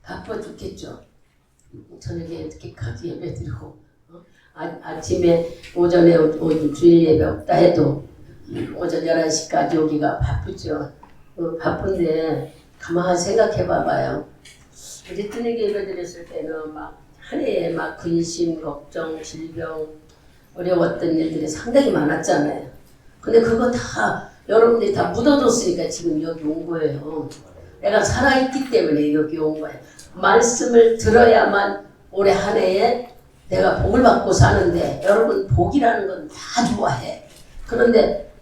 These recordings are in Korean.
바빠 죽겠죠. 저녁에 이렇게까지 예배 드리고 아침에 오전에 주일 예배 없다 해도 오전 11시까지 오기가 바쁘죠. 바쁜데 가만히 생각해 봐봐요. 우리 저녁에 예배 드렸을 때는 막 한 해에 막 근심, 걱정, 질병, 어려웠던 일들이 상당히 많았잖아요. 근데 그거 다 여러분들이 다 묻어뒀으니까 지금 여기 온 거예요. 내가 살아있기 때문에 여기 온 거예요. 말씀을 들어야만 올해 한 해에 내가 복을 받고 사는데 여러분 복이라는 건 다 좋아해. 그런데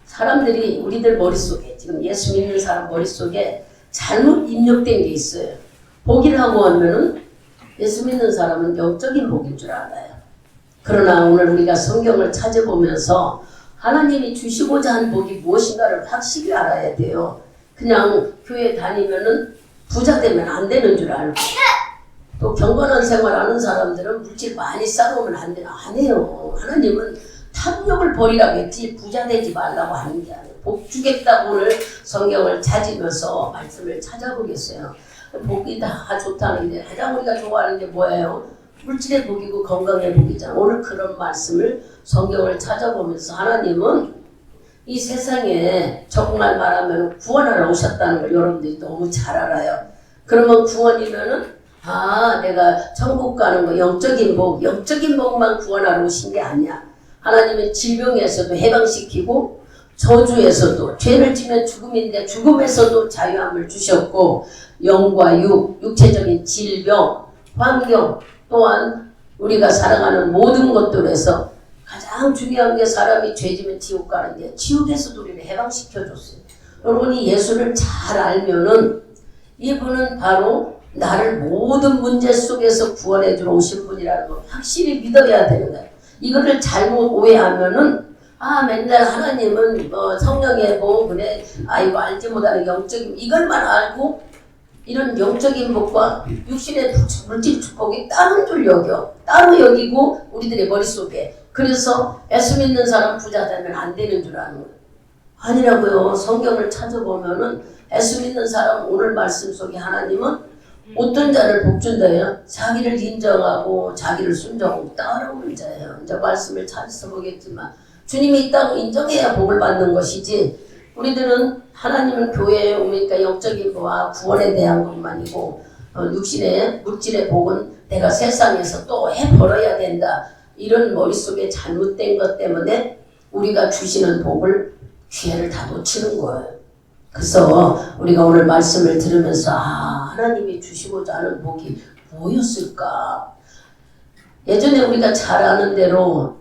사람들이 우리들 머릿속에 지금 예수 믿는 사람 머릿속에 잘못 입력된 게 있어요. 복이라고 하면은 예수 믿는 사람은 영적인 복인 줄 알아요. 그러나 오늘 우리가 성경을 찾아보면서 하나님이 주시고자 한 복이 무엇인가를 확실히 알아야 돼요. 그냥 교회 다니면은 부자 되면 안 되는 줄 알고 또 경건한 생활하는 사람들은 물질 많이 쌓아오면 안 돼요. 안 해요. 하나님은 탐욕을 버리라고 했지 부자 되지 말라고 하는 게 아니에요. 복 주겠다고 오늘 성경을 찾으면서 말씀을 찾아보겠어요. 복이 다 좋다는데 가장 우리가 좋아하는 게 뭐예요? 물질의 복이고 건강의 복이잖아. 오늘 그런 말씀을 성경을 찾아보면서 하나님은 이 세상에 정말 말하면 구원하러 오셨다는 걸 여러분들이 너무 잘 알아요. 그러면 구원이면은 내가 천국 가는 거 영적인 복만 구원하러 오신 게 아니야. 하나님은 질병에서도 해방시키고 저주에서도 죄를 지면 죽음인데 죽음에서도 자유함을 주셨고 영과 육체적인 질병, 환경 또한 우리가 살아가는 모든 것들에서 가장 중요한 게 사람이 죄지면 지옥 가는데 지옥에서도 우리를 해방시켜줬어요. 여러분이 예수를 잘 알면은 이분은 바로 나를 모든 문제 속에서 구원해 주러 오신 분이라는 걸 확실히 믿어야 되는 거예요. 이거를 잘못 오해하면은 맨날 하나님은 성령의 그래 이거 알지 못하는 영적인 이것만 알고 이런 영적인 복과 육신의 물질 축복이 다른 줄 따로 여기고 우리들의 머릿속에 그래서 예수 믿는 사람 부자 되면 안 되는 줄 아는 거예요. 아니라고요. 성경을 찾아보면은 예수 믿는 사람 오늘 말씀 속에 하나님은 어떤 자를 복준다예요? 자기를 인정하고 자기를 순종하고 따라오는 자예요. 이제 말씀을 찾아서 보겠지만 주님이 있다고 인정해야 복을 받는 것이지 우리들은 하나님은 교회에 오니까 영적인 복과 구원에 대한 것만이고 육신의 물질의 복은 내가 세상에서 또 해버려야 된다. 이런 머릿속에 잘못된 것 때문에 우리가 주시는 복을 기회를 다 놓치는 거예요. 그래서 우리가 오늘 말씀을 들으면서 하나님이 주시고자 하는 복이 뭐였을까? 예전에 우리가 잘 아는 대로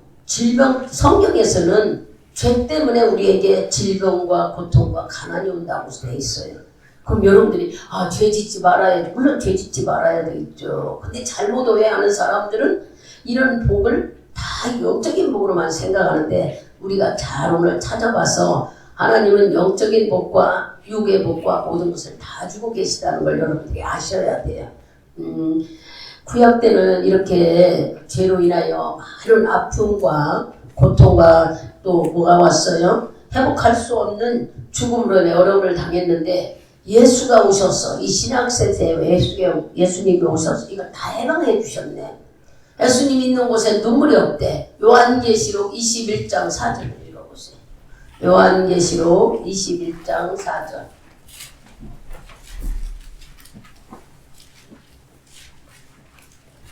성경에서는 죄 때문에 우리에게 질병과 고통과 가난이 온다고 돼 있어요. 그럼 여러분들이 죄 짓지 말아야 돼. 물론 죄 짓지 말아야 되겠죠. 근데 잘못 오해하는 사람들은 이런 복을 다 영적인 복으로만 생각하는데 우리가 잘 오늘 찾아봐서 하나님은 영적인 복과 육의 복과 모든 것을 다 주고 계시다는 걸 여러분들이 아셔야 돼요. 구약 때는 이렇게 죄로 인하여 많은 아픔과 고통과 또 뭐가 왔어요? 회복할 수 없는 죽음으로 어려움을 당했는데 예수가 오셔서 이 신약세대에 예수님이 오셔서 이걸 다 해방해 주셨네. 예수님 있는 곳에 눈물이 없대. 요한계시록 21장 4절을 읽어보세요. 요한계시록 21장 4절.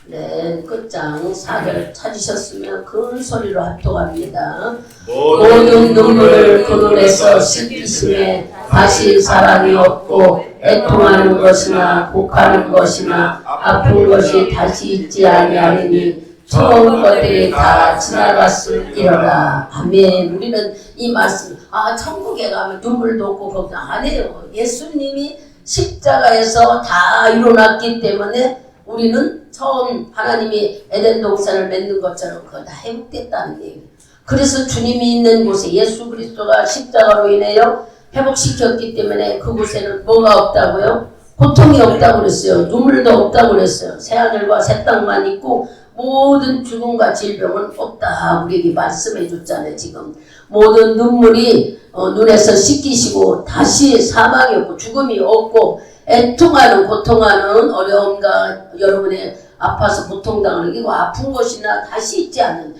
네, 끝장 4절 찾으셨으면 큰 소리로 합독합니다. 모든 눈물을 그 눈에서 씻기심에 다시 사랑이 없고 애통하는 것이나 곡하는 것이나 아픈 것이 다시 있지 아니하리니 처음 것들이 다 지나갔으리라. 아멘. 우리는 이 말씀 천국에 가면 눈물도 없고 걱정 안 해요. 예수님이 십자가에서 다 이뤄놨기 때문에 우리는 처음 하나님이 에덴 동산을 맺는 것처럼 그거 다 회복됐다는 얘기예요. 그래서 주님이 있는 곳에 예수 그리스도가 십자가로 인하여 회복시켰기 때문에 그곳에는 뭐가 없다고요? 고통이 없다고 그랬어요. 눈물도 없다고 그랬어요. 새하늘과 새 땅만 있고 모든 죽음과 질병은 없다. 우리에게 말씀해 줬잖아요. 지금 모든 눈물이 눈에서 씻기시고 다시 사망이 없고 죽음이 없고 애통하는 고통하는 어려움과 여러분의 아파서 고통당하는 이거 아픈 것이나 다시 있지 않는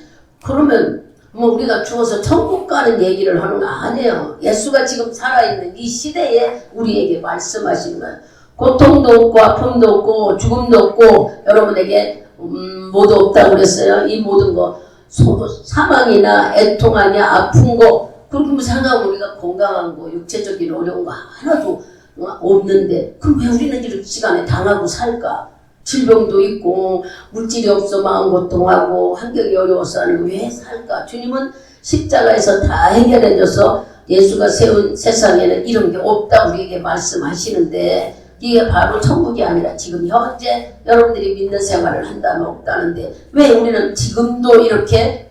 그러면 뭐 우리가 죽어서 천국 가는 얘기를 하는 거 아니에요. 예수가 지금 살아있는 이 시대에 우리에게 말씀하시는 거예요. 고통도 없고 아픔도 없고 죽음도 없고 여러분에게 모두 없다고 그랬어요. 이 모든 거 사망이나 애통하냐 아픈 거 그렇게 생각하면 우리가 건강한 거 육체적인 어려운 거 하나도 없는데 그럼 왜 우리는 이렇게 시간에 당하고 살까? 질병도 있고 물질이 없어 마음 고통하고 환경이 어려워서 하는 왜 살까? 주님은 십자가에서 다 해결해줘서 예수가 세운 세상에는 이런 게 없다 우리에게 말씀하시는데 이게 바로 천국이 아니라 지금 현재 여러분들이 믿는 생활을 한다면 없다는데 왜 우리는 지금도 이렇게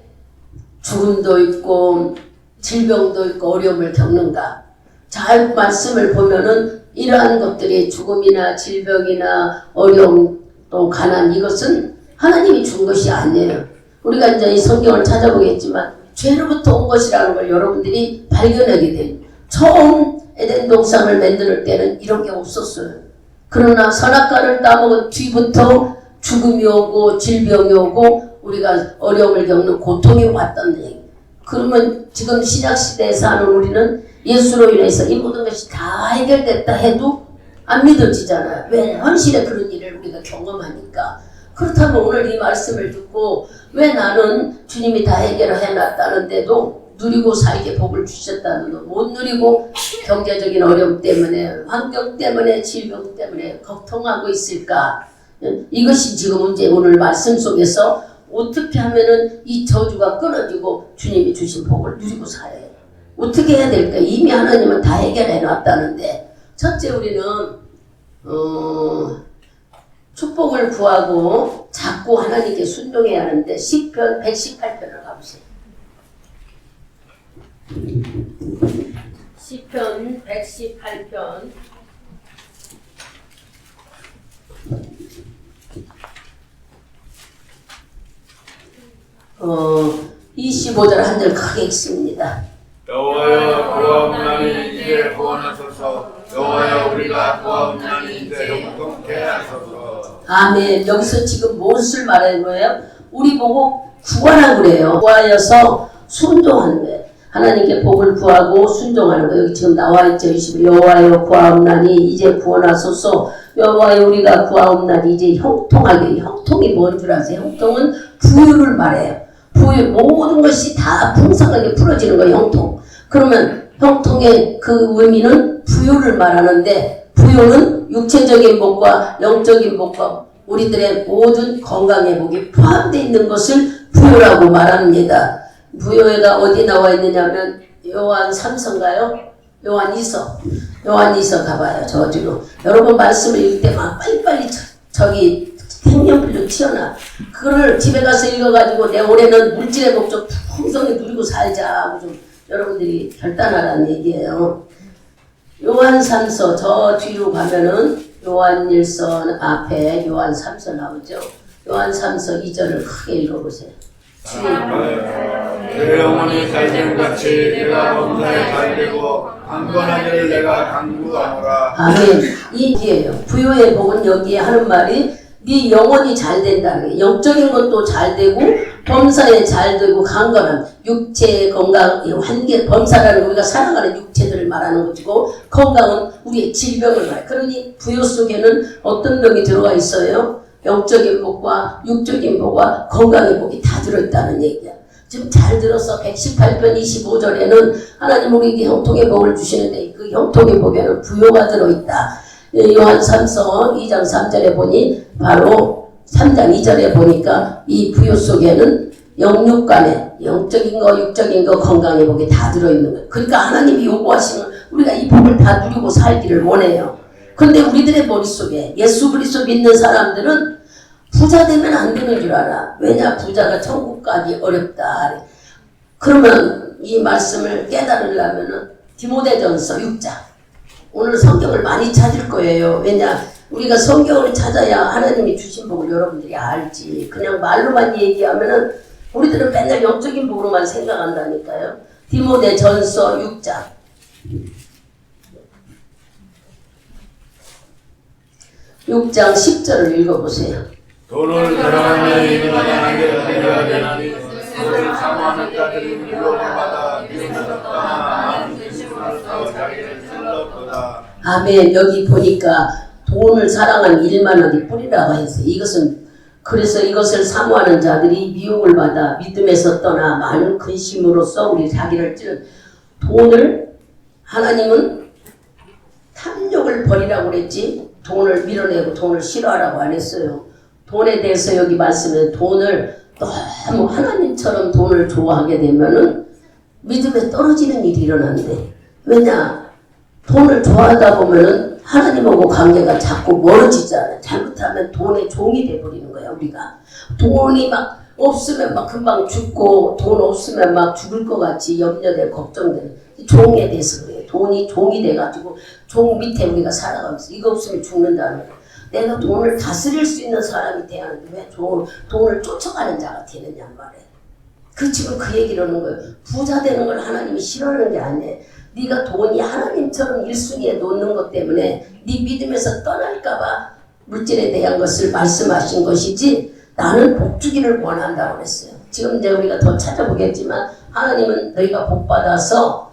죽음도 있고 질병도 있고 어려움을 겪는가? 잘 말씀을 보면은 이러한 것들이 죽음이나 질병이나 어려움 또 가난 이것은 하나님이 준 것이 아니에요. 우리가 이제 이 성경을 찾아보겠지만 죄로부터 온 것이라는 걸 여러분들이 발견하게 돼요. 처음 에덴 동산을 만들 때는 이런 게 없었어요. 그러나 선악과를 따먹은 뒤부터 죽음이 오고 질병이 오고 우리가 어려움을 겪는 고통이 왔다는 얘기. 그러면 지금 신약시대에 사는 우리는 예수로 인해서 이 모든 것이 다 해결됐다 해도 안 믿어지잖아요. 왜? 현실에 그런 일을 우리가 경험하니까. 그렇다면 오늘 이 말씀을 듣고 왜 나는 주님이 다 해결을 해놨다는데도 누리고 살게 복을 주셨다는데 못 누리고 경제적인 어려움 때문에 환경 때문에 질병 때문에 고통하고 있을까? 이것이 지금 이제 오늘 말씀 속에서 어떻게 하면은 이 저주가 끊어지고 주님이 주신 복을 누리고 살아야 해요. 어떻게 해야 될까? 이미 하나님은 다 해결해 놨다는데 첫째 우리는 축복을 구하고 자꾸 하나님께 순종해야 하는데 시편 118편을 가보세요. 시편 118편 25절 한 절 크게 읽습니다. 여호와여 구하옵나니 이제 구원하소서. 여호와여 우리가 구하옵나니 이제 형통케 하소서. 아멘. 여기서 지금 무엇을 말하는 거예요? 우리 보고 구하라고 그래요. 구하여서 순종하는 거예요. 하나님께 복을 구하고 순종하는 거예요. 여기 지금 나와있죠. 여호와여 구하옵나니 이제 구원하소서. 여호와여 우리가 구하옵나니 이제 형통하게. 형통이 뭔 줄 아세요? 형통은 부유를 말해요. 부유, 모든 것이 다 풍성하게 풀어지는 거예요. 형통. 그러면 형통의 그 의미는 부유를 말하는데 부유는 육체적인 복과 영적인 복과 우리들의 모든 건강의 복이 포함되어 있는 것을 부유라고 말합니다. 부유가 어디 나와 있느냐면 요한 3서인가요? 요한 2서. 요한 2서 가봐요. 저기로. 여러분 말씀을 읽을 때 막 빨리빨리 저기 색연필로 튀어나. 그거를 집에 가서 읽어가지고 내 올해는 물질의 목적 풍성히 누리고 살자 하고 좀 여러분들이 결단하라는 얘기예요. 요한 3서 저 뒤로 가면은 요한 1서 앞에 요한 3서 나오죠. 요한 3서 2절을 크게 읽어보세요. 내 영혼이 잘된 같이 내가 범사에 잘되고 강건하기를 내가 강구하노라. 아멘. 이 얘기예요. 부요의 복은 여기에 하는 말이 네 영혼이 잘 된다는 게 영적인 것도 잘 되고 범사에 잘 되고 강건한 육체의 건강 환경 범사라는 우리가 살아가는 육체들을 말하는 것이고 건강은 우리의 질병을 말해. 그러니 부요 속에는 어떤 병이 들어가 있어요? 영적인 복과 육적인 복과 건강의 복이 다 들어있다는 얘기야. 지금 잘 들어서 118편 25절에는 하나님 우리에게 형통의 복을 주시는데 그 형통의 복에는 부요가 들어있다. 요한 3서 2장 3절에 보니 바로 3장 2절에 보니까 이 부요 속에는 영육간에 영적인 거 육적인 거 건강의 복이 다 들어있는 거예요. 그러니까 하나님이 요구하시는 우리가 이 복을 다 누리고 살기를 원해요. 그런데 우리들의 머릿속에 예수 그리스도 믿는 사람들은 부자 되면 안 되는 줄 알아. 왜냐? 부자가 천국 가기 어렵다. 그러면 이 말씀을 깨달으려면은 디모데전서 6장. 오늘 성경을 많이 찾을 거예요. 왜냐? 우리가 성경을 찾아야 하나님이 주신 복을 여러분들이 알지. 그냥 말로만 얘기하면은 우리들은 맨날 영적인 복으로만 생각한다니까요. 디모데전서 6장. 6장 10절을 읽어보세요. 돈을 사랑하며 인간에게 드려야 되나니 그를 사모하는 자들이 유혹을 받아 믿음에서 떠나 많은 근심으로써 자기를 찔렀도다. 아멘. 여기 보니까 돈을 사랑하는 일만하게 뿌리라고 했어요. 그래서 이것을 사모하는 자들이 미혹을 받아 믿음에서 떠나 많은 근심으로써 우리 자기를 찌른 돈을 하나님은 탐욕을 버리라고 그랬지 돈을 밀어내고 돈을 싫어하라고 안 했어요. 돈에 대해서 여기 말씀에 돈을 너무 하나님처럼 돈을 좋아하게 되면은 믿음에 떨어지는 일이 일어난대. 왜냐? 돈을 좋아하다 보면은 하나님하고 관계가 자꾸 멀어지잖아요. 잘못하면 돈의 종이 돼버리는 거야, 우리가. 돈이 막 없으면 막 금방 죽고, 돈 없으면 막 죽을 것 같이 염려돼, 걱정돼. 종에 대해서 그래요. 돈이 종이 돼가지고, 종 밑에 우리가 살아가면서, 이거 없으면 죽는다는 거야. 내가 돈을 다스릴 수 있는 사람이 돼야 하는데, 왜 돈을 쫓아가는 자가 되느냐 말이야. 지금 그 얘기를 하는 거예요. 부자 되는 걸 하나님이 싫어하는 게 아니에요. 네가 돈이 하나님처럼 1순위에 놓는 것 때문에 네 믿음에서 떠날까봐 물질에 대한 것을 말씀하신 것이지 나는 복 주기를 원한다고 그랬어요. 지금 이제 우리가 더 찾아보겠지만 하나님은 너희가 복 받아서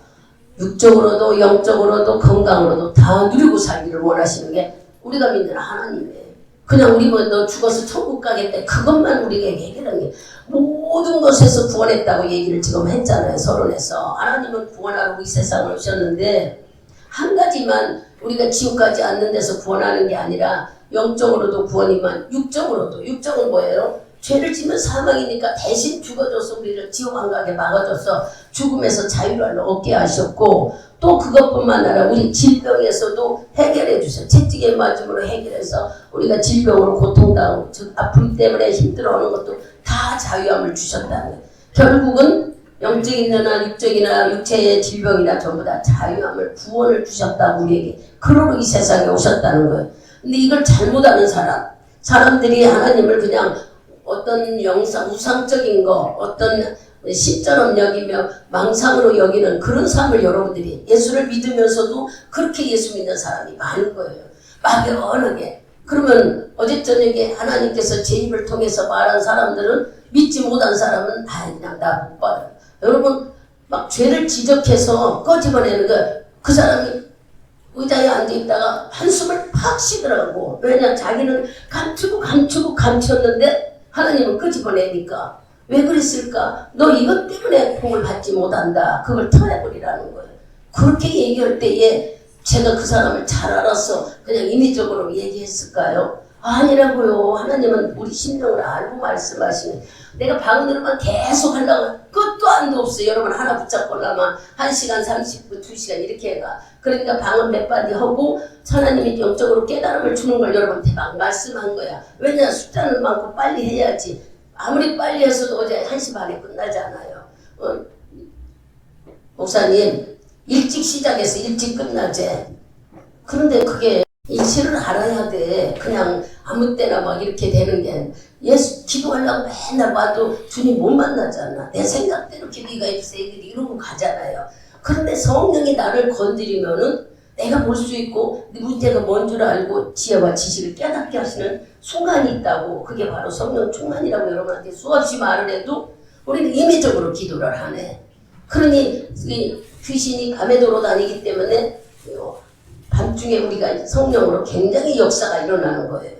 육적으로도 영적으로도 건강으로도 다 누리고 살기를 원하시는 게 우리가 믿는 하나님이에요. 그냥 우리 너 죽어서 천국 가겠대 그것만 우리가 얘기하는 게 모든 것에서 구원했다고 얘기를 지금 했잖아요. 서론에서 하나님은 구원하러 이 세상을 오셨는데 한 가지만 우리가 지옥 가지 않는 데서 구원하는 게 아니라 영적으로도 구원이만 육적은 뭐예요? 죄를 지면 사망이니까 대신 죽어줘서 우리를 지옥 안 가게 막아줘서 죽음에서 자유를 얻게 하셨고 또 그것뿐만 아니라 우리 질병에서도 해결해 주세요. 채찍에 맞음으로 해결해서 우리가 질병으로 고통당하고 즉 아픔 때문에 힘들어하는 것도 다 자유함을 주셨다는 거예요. 결국은 영적이나 육적이나 육체의 질병이나 전부 다 자유함을 구원을 주셨다고 우리에게 그러고 이 세상에 오셨다는 거예요. 근데 이걸 잘못하는 사람들이 하나님을 그냥 어떤 우상적인 거 어떤 신처럼 여기며 망상으로 여기는 그런 삶을 여러분들이 예수를 믿으면서도 그렇게 예수 믿는 사람이 많은 거예요. 막연하게. 그러면 어제 저녁에 하나님께서 제 입을 통해서 말한 사람들은 믿지 못한 사람은 그냥 나 못 받아요. 여러분 막 죄를 지적해서 꺼집어내는 그 사람이 의자에 앉아있다가 한숨을 팍 쉬더라고. 왜냐 자기는 감추었는데 하나님은 끄집어내니까 왜 그랬을까? 너 이것 때문에 복을 받지 못한다. 그걸 터내버리라는 거예요. 그렇게 얘기할 때에 제가 그 사람을 잘 알아서 그냥 인위적으로 얘기했을까요? 아니라고요. 하나님은 우리 심령을 알고 말씀하시는 내가 방언으로만 계속 하려고 끝도 안도 없어요. 여러분 하나 붙잡고 나면 1시간 30분 2시간 이렇게 해가 그러니까 방언 몇 마디 하고 하나님이 영적으로 깨달음을 주는 걸 여러분한테 막 말씀한 거야. 왜냐 숫자는 많고 빨리 해야지. 아무리 빨리 했어도 어제 1시 반에 끝나잖아요. 목사님 일찍 시작해서 일찍 끝나지. 그런데 그게 이치를 알아야 돼. 그냥 아무 때나 막 이렇게 되는 게 예수 기도하려고 맨날 와도 주님 못 만나잖아. 내 생각대로 기도가 해주세요. 이러고 가잖아요. 그런데 성령이 나를 건드리면은 내가 볼 수 있고 문제가 뭔 줄 알고 지혜와 지식을 깨닫게 하시는 순간이 있다고. 그게 바로 성령 충만이라고 여러분한테 수없이 말을 해도 우리는 임의적으로 기도를 하네. 그러니 귀신이 밤에 돌아다니기 때문에 밤중에 우리가 성령으로 굉장히 역사가 일어나는 거예요.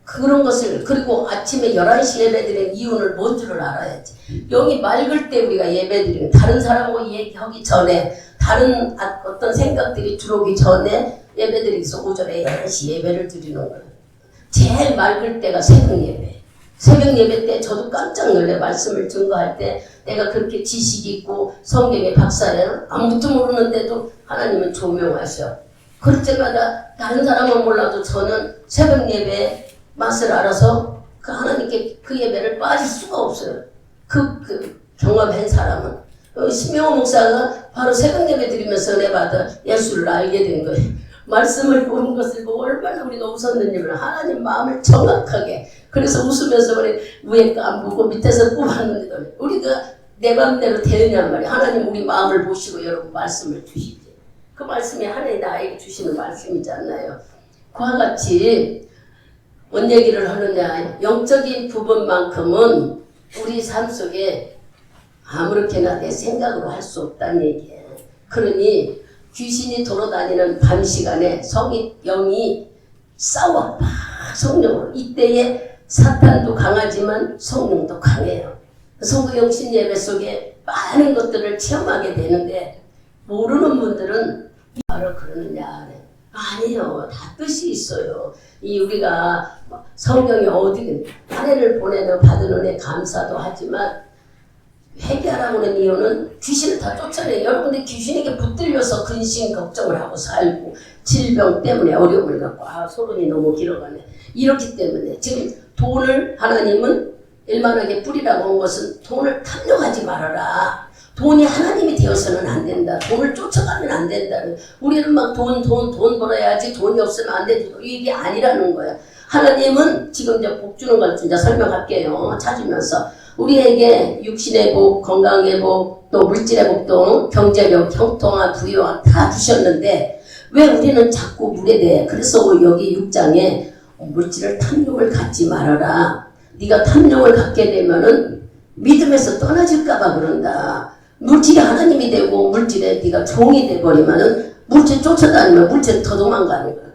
그런 것을 그리고 아침에 11시 예배드리는 이유는 뭔 줄을 알아야지. 영이 맑을 때 우리가 예배드리는 다른 사람하고 얘기하기 전에 다른 어떤 생각들이 들어오기 전에 예배드리기서 오전에 11시 예배를 드리는 거예요. 제일 맑을 때가 새벽 예배. 새벽 예배 때 저도 깜짝 놀래 말씀을 증거할 때 내가 그렇게 지식이 있고 성경의 박사예요. 아무것도 모르는데도 하나님은 조명하셔. 그럴 때마다 다른 사람은 몰라도 저는 새벽 예배의 맛을 알아서 그 하나님께 그 예배를 빠질 수가 없어요. 그 경험한 사람은. 신명호 목사가 바로 새벽 예배 드리면서 은혜 받아 예수를 알게 된 거예요. 말씀을 보는 것을 보고 얼마나 우리가 웃었는지를 하나님 마음을 정확하게. 그래서 웃으면서 우리 위에 깐부고 밑에서 뽑았는데도 우리가 내 맘대로 되느냐 말이야. 하나님 우리 마음을 보시고 여러분 말씀을 주시지. 그 말씀이 하나님 나에게 주시는 말씀이지 않나요? 그와 같이 뭔 얘기를 하느냐. 영적인 부분만큼은 우리 삶 속에 아무렇게나 내 생각으로 할 수 없다는 얘기예요. 그러니 귀신이 돌아다니는 밤 시간에 영이 싸워 성령으로. 이때에 사탄도 강하지만 성령도 강해요. 성도 영신 예배 속에 많은 것들을 체험하게 되는데 모르는 분들은 바로 그러느냐. 아니요. 다 뜻이 있어요. 우리가 성경이 어디 은혜를 보내며 받은 은혜 감사도 하지만 회개하라고 하는 이유는 귀신을 다 쫓아내요. 여러분들 귀신에게 붙들려서 근심 걱정을 하고 살고 질병 때문에 어려움을 갖고 소론이 너무 길어가네. 이렇기 때문에 지금 돈을 하나님은 일만하게 뿌리라고 한 것은 돈을 탐욕하지 말아라. 돈이 하나님이 되어서는 안 된다. 돈을 쫓아가면 안 된다. 우리는 막 돈 벌어야지 돈이 없으면 안 되지. 이게 아니라는 거야. 하나님은 지금 이제 복 주는 걸 이제 설명할게요. 찾으면서 우리에게 육신의 복, 건강의 복, 또 물질의 복도 경제력, 형통한, 부유한 다 주셨는데 왜 우리는 자꾸 물에 대해 그래서 여기 6장에 물질을 탐욕을 갖지 말아라. 네가 탐욕을 갖게 되면은 믿음에서 떠나질까봐 그런다. 물질이 하나님이 되고 물질에 네가 종이 돼버리면은 물질 쫓아다니면 물질 더 도망가는 거야.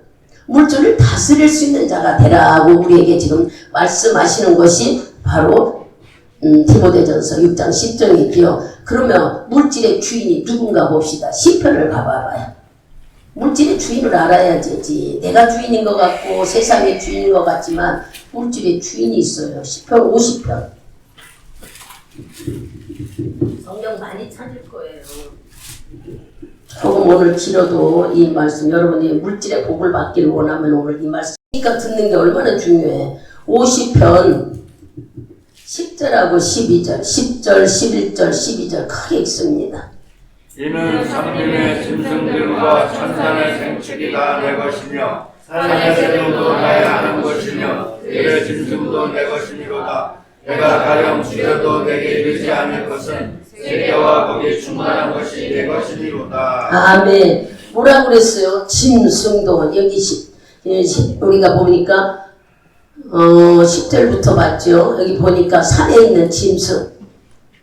물질을 다스릴 수 있는 자가 되라고 우리에게 지금 말씀하시는 것이 바로 디모데전서 6장 10절이지요. 그러면 물질의 주인이 누군가 봅시다. 시편을 가봐봐요. 물질의 주인을 알아야지. 내가 주인인 것 같고 세상의 주인인 것 같지만 물질의 주인이 있어요. 시편 50편. 성경 많이 찾을 거예요. 조금 오늘 길어도 이 말씀 여러분이 물질의 복을 받기를 원하면 오늘 이 말씀 그러니까 듣는 게 얼마나 중요해. 50편 10절하고 12절 10절 11절 12절 크게 읽습니다. 이는 상림의 짐승들과 천산의 생축이 다 내 것이며 산의 새들도 나의 아는 것이며 들의 짐승도 내 것이니로다. 내가 가령 죽여도 내게 이르지 않을 것은 세계와 거기에 충만한 것이 내 것이니로다. 아멘. 뭐라고 그랬어요? 짐승도 여기 우리가 보니까 10절부터 봤죠. 여기 보니까 산에 있는 짐승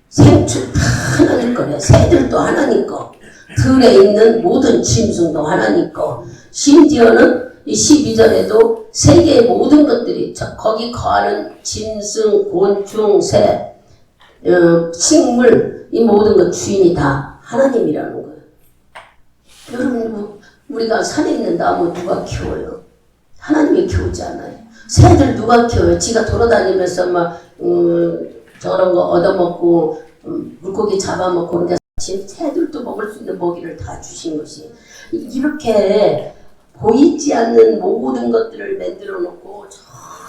생축 다 하나님 거래. 새들도 하나님 거. 들에 있는 모든 짐승도 하나님 거. 심지어는 이 12절에도 세계의 모든 것들이 거기 거하는 짐승, 곤충, 새, 식물 이 모든 것 주인이 다 하나님이라는 거예요. 여러분 우리가 산에 있는 나무 누가 키워요? 하나님이 키우지 않아요. 새들 누가 키워요? 지가 돌아다니면서 막 저런 거 얻어먹고 물고기 잡아먹고 그런데 새들도 먹을 수 있는 먹이를 다 주신 것이 이렇게 보이지 않는 모든 것들을 만들어 놓고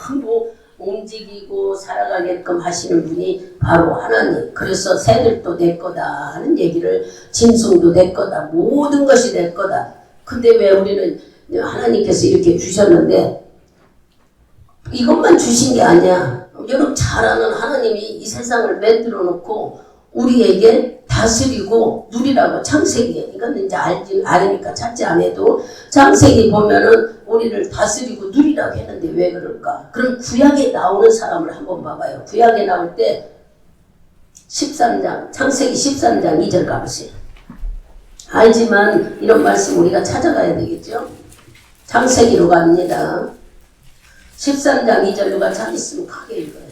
전부 움직이고 살아가게끔 하시는 분이 바로 하나님. 그래서 새들도 내 거다 하는 얘기를 짐승도 내 거다. 모든 것이 내 거다. 근데 왜 우리는 하나님께서 이렇게 주셨는데 이것만 주신 게 아니야. 여러분 잘 아는 하나님이 이 세상을 만들어 놓고 우리에게 다스리고 누리라고 창세기 이건 이제 알으니까 찾지 않아도 창세기 보면은 우리를 다스리고 누리라고 했는데 왜 그럴까? 그럼 구약에 나오는 사람을 한번 봐봐요. 구약에 나올 때 13장 창세기 13장 2절 가보세요. 알지만 이런 말씀 우리가 찾아가야 되겠죠. 창세기로 갑니다. 13장 2절 누가 찾았으면 크게 읽어요.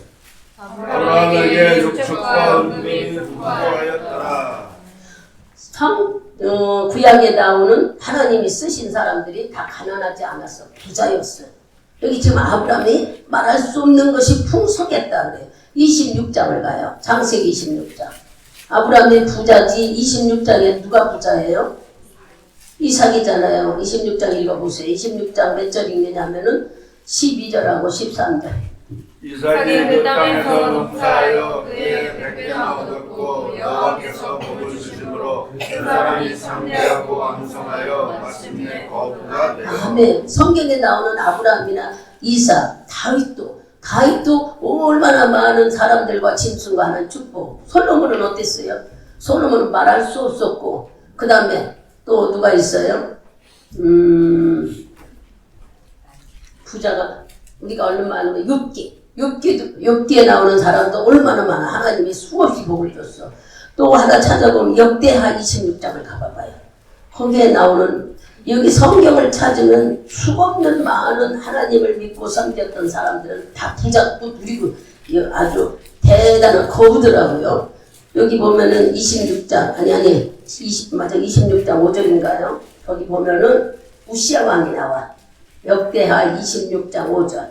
아브라함에게 육축과 은금이 부족하였더라. 구약에 나오는 하나님이 쓰신 사람들이 다 가난하지 않았어. 부자였어요. 여기 지금 아브라함이 말할 수 없는 것이 풍성했다 그래요. 26장을 가요. 창세기 26장. 아브라함이 부자지 26장에 누가 부자예요? 이삭이잖아요. 26장 읽어보세요. 26장 몇 절 읽느냐면은 12절하고 13절. 이삭이 그 땅에서 농사하여 그의 백배나 얻었고 여호와께서 복을 주심으로 그 사람이 상대하고 왕성하여 마침내 거부가 되었다. 아멘. 성경에 나오는 아브라함이나 이삭, 다윗도 얼마나 많은 사람들과 짐승과 하는 축복. 솔로몬은 어땠어요? 솔로몬은 말할 수 없었고 그 다음에 또 누가 있어요? 부자가 우리가 얼마나 많은 거 욥기에 나오는 사람도 얼마나 많아. 하나님이 수없이 복을 줬어. 또 하나 찾아보면 역대하 26장을 가봐봐요. 거기에 나오는 여기 성경을 찾으면 수없는 많은 하나님을 믿고 섬겼던 사람들은 다 부자 누리고 아주 대단한 거부더라고요. 여기 보면은 26장 맞아 26장 5절인가요? 거기 보면은 우시야 왕이 나와. 역대하 26장 5절.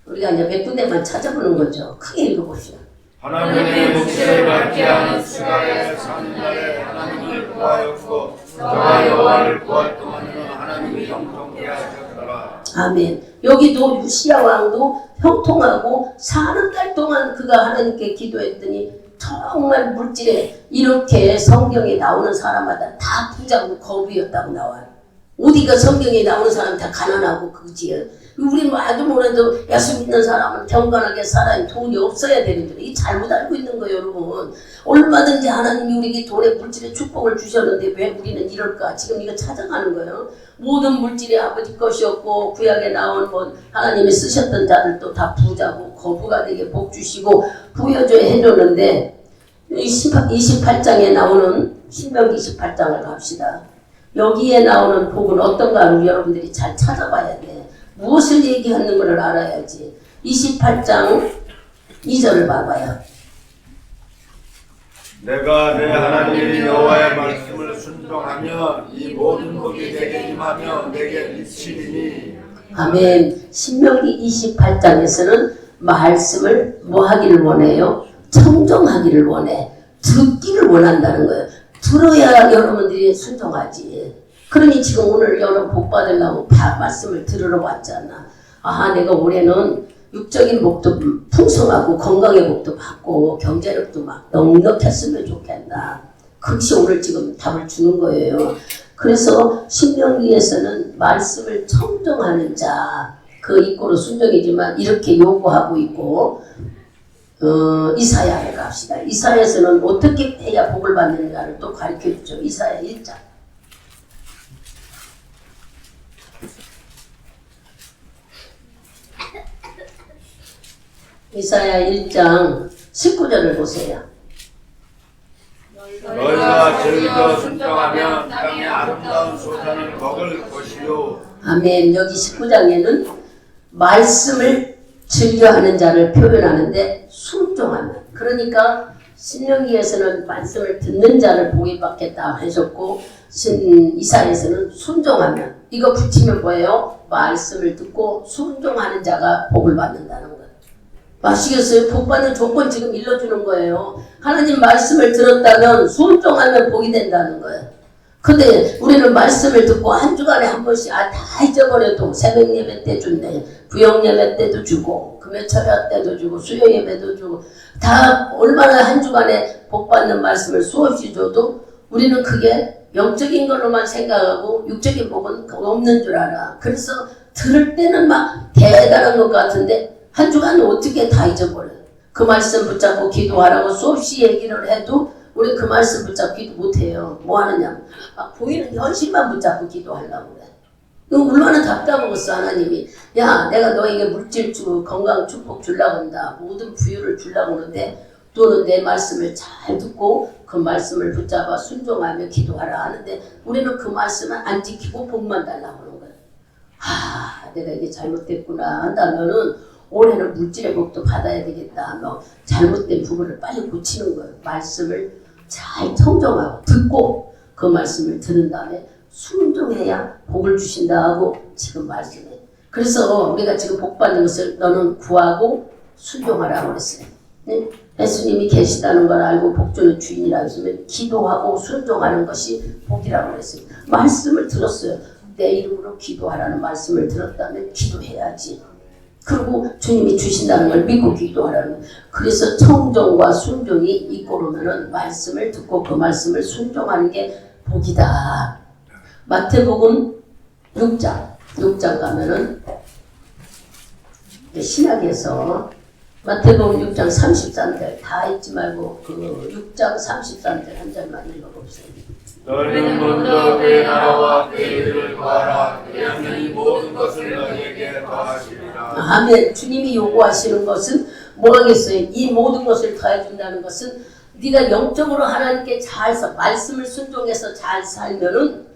우리가 이제 몇 군데만 찾아보는 거죠. 크게 읽어보시오. 하나님의 묵시를 밟지 않은 스가랴의 사는 날에 하나님을 구하였고 저가 여호와를 구할 동안에는 하나님이 형통케 하셨더라. 아멘. 여기도 우시야 왕도 형통하고 사는 날 동안 그가 하나님께 기도했더니 정말 물질에 이렇게 성경에 나오는 사람마다 다 부자고 거부였다고 나와요. 어디가 성경에 나오는 사람 다 가난하고 그지요. 우리 뭐 아주 몰라도 예수 믿는 사람은 경건하게 살아야 돈이 없어야 되는데 이 잘못 알고 있는 거예요, 여러분. 얼마든지 하나님이 우리에게 돈의 물질의 축복을 주셨는데 왜 우리는 이럴까? 지금 이거 찾아가는 거예요. 모든 물질이 아버지 것이었고 구약에 나온 하나님이 쓰셨던 자들도 다 부자고 거부가 되게 복 주시고 부여줘야 해줬는데 28장에 나오는 신명기 28장을 갑시다. 여기에 나오는 복은 어떤가를 여러분들이 잘 찾아봐야 돼. 무엇을 얘기하는 것을 알아야지. 28장 2절을 봐봐요. 내가 내 하나님 여호와의 말씀을 순종하며 이 모든 복이 내게 임하며 내게 미치리니. 아멘. 신명기 28장에서는 말씀을 뭐 하기를 원해요? 청정하기를 원해. 듣기를 원한다는 거예요. 들어야 여러분들이 순종하지. 그러니 지금 오늘 여러분 복 받으려고 말씀을 들으러 왔잖아. 아, 내가 올해는 육적인 복도 풍성하고 건강의 복도 받고 경제력도 막 넉넉했으면 좋겠다. 그것이 오늘 지금 답을 주는 거예요. 그래서 신명기에서는 말씀을 청정하는 자, 그 입고로 순종이지만 이렇게 요구하고 있고, 이사야에 갑시다. 이사야에서는 어떻게 해야 복을 받는가를 또 가르쳐 주죠. 이사야 1장. 이사야 1장 19절을 보세요. 너희가 즐겨 순종하면 땅의 아름다운 소산을 먹을 것이요. 아멘. 여기 19장에는 말씀을 즐겨하는 자를 표현하는데 순종하면. 그러니까 신명기에서는 말씀을 듣는 자를 복이 받겠다 하셨고 이사야에서는 순종하면. 이거 붙이면 뭐예요? 말씀을 듣고 순종하는 자가 복을 받는다는 거예요. 아시겠어요? 복 받는 조건 지금 일러주는 거예요. 하나님 말씀을 들었다면 순종하면 복이 된다는 거예요. 근데 우리는 말씀을 듣고 한 주간에 한 번씩 다 잊어버려도 새벽 예배 때 준대. 부영 예배 때도 주고 금요철야 때도 주고 수요 예배도 주고 다 얼마나 한 주간에 복 받는 말씀을 수없이 줘도 우리는 그게 영적인 걸로만 생각하고 육적인 복은 없는 줄 알아. 그래서 들을 때는 막 대단한 것 같은데 한 주간 어떻게 다 잊어버려요. 그 말씀 붙잡고 기도하라고 수없이 얘기를 해도 우리 그 말씀 붙잡기도 못해요. 뭐 하느냐. 막 보이는 현실만 붙잡고 기도하려고 그래. 이거 얼마나 답답하겠어 하나님이. 야, 내가 너에게 물질 주고 건강 축복 주려고 한다. 모든 부유를 주려고 하는데 또는 내 말씀을 잘 듣고 그 말씀을 붙잡아 순종하며 기도하라 하는데 우리는 그 말씀을 안 지키고 복만 달라고 하는 거예요. 내가 이게 잘못됐구나 한다면은 올해는 물질의 복도 받아야 되겠다. 잘못된 부분을 빨리 고치는 거예요. 말씀을 잘 청정하고 듣고 그 말씀을 들은 다음에 순종해야 복을 주신다 하고 지금 말씀해. 그래서 우리가 지금 복 받는 것을 너는 구하고 순종하라고 그랬어요. 네? 예수님이 계시다는 걸 알고 복 주는 주인이라고 했으면 기도하고 순종하는 것이 복이라고 그랬어요. 말씀을 들었어요. 내 이름으로 기도하라는 말씀을 들었다면 기도해야지. 그리고 주님이 주신다는 걸 믿고 기도하라는 거예요. 그래서 청정과 순종이 이꼬르면은 말씀을 듣고 그 말씀을 순종하는 게 복이다. 마태복음 6장 가면은 신약에서 마태복음 6장 33절 다 읽지 말고 그 6장 33절 한 절만 읽어봅시다. 너희는 먼저 그의 나라와 그의 의를 구하라. 그리하면 이 모든 것을 너희에게 더하시리라. 아멘. 주님이 요구하시는 것은 뭐겠어요? 이 모든 것을 더해준다는 것은 네가 영적으로 하나님께 말씀을 순종해서 잘 살면은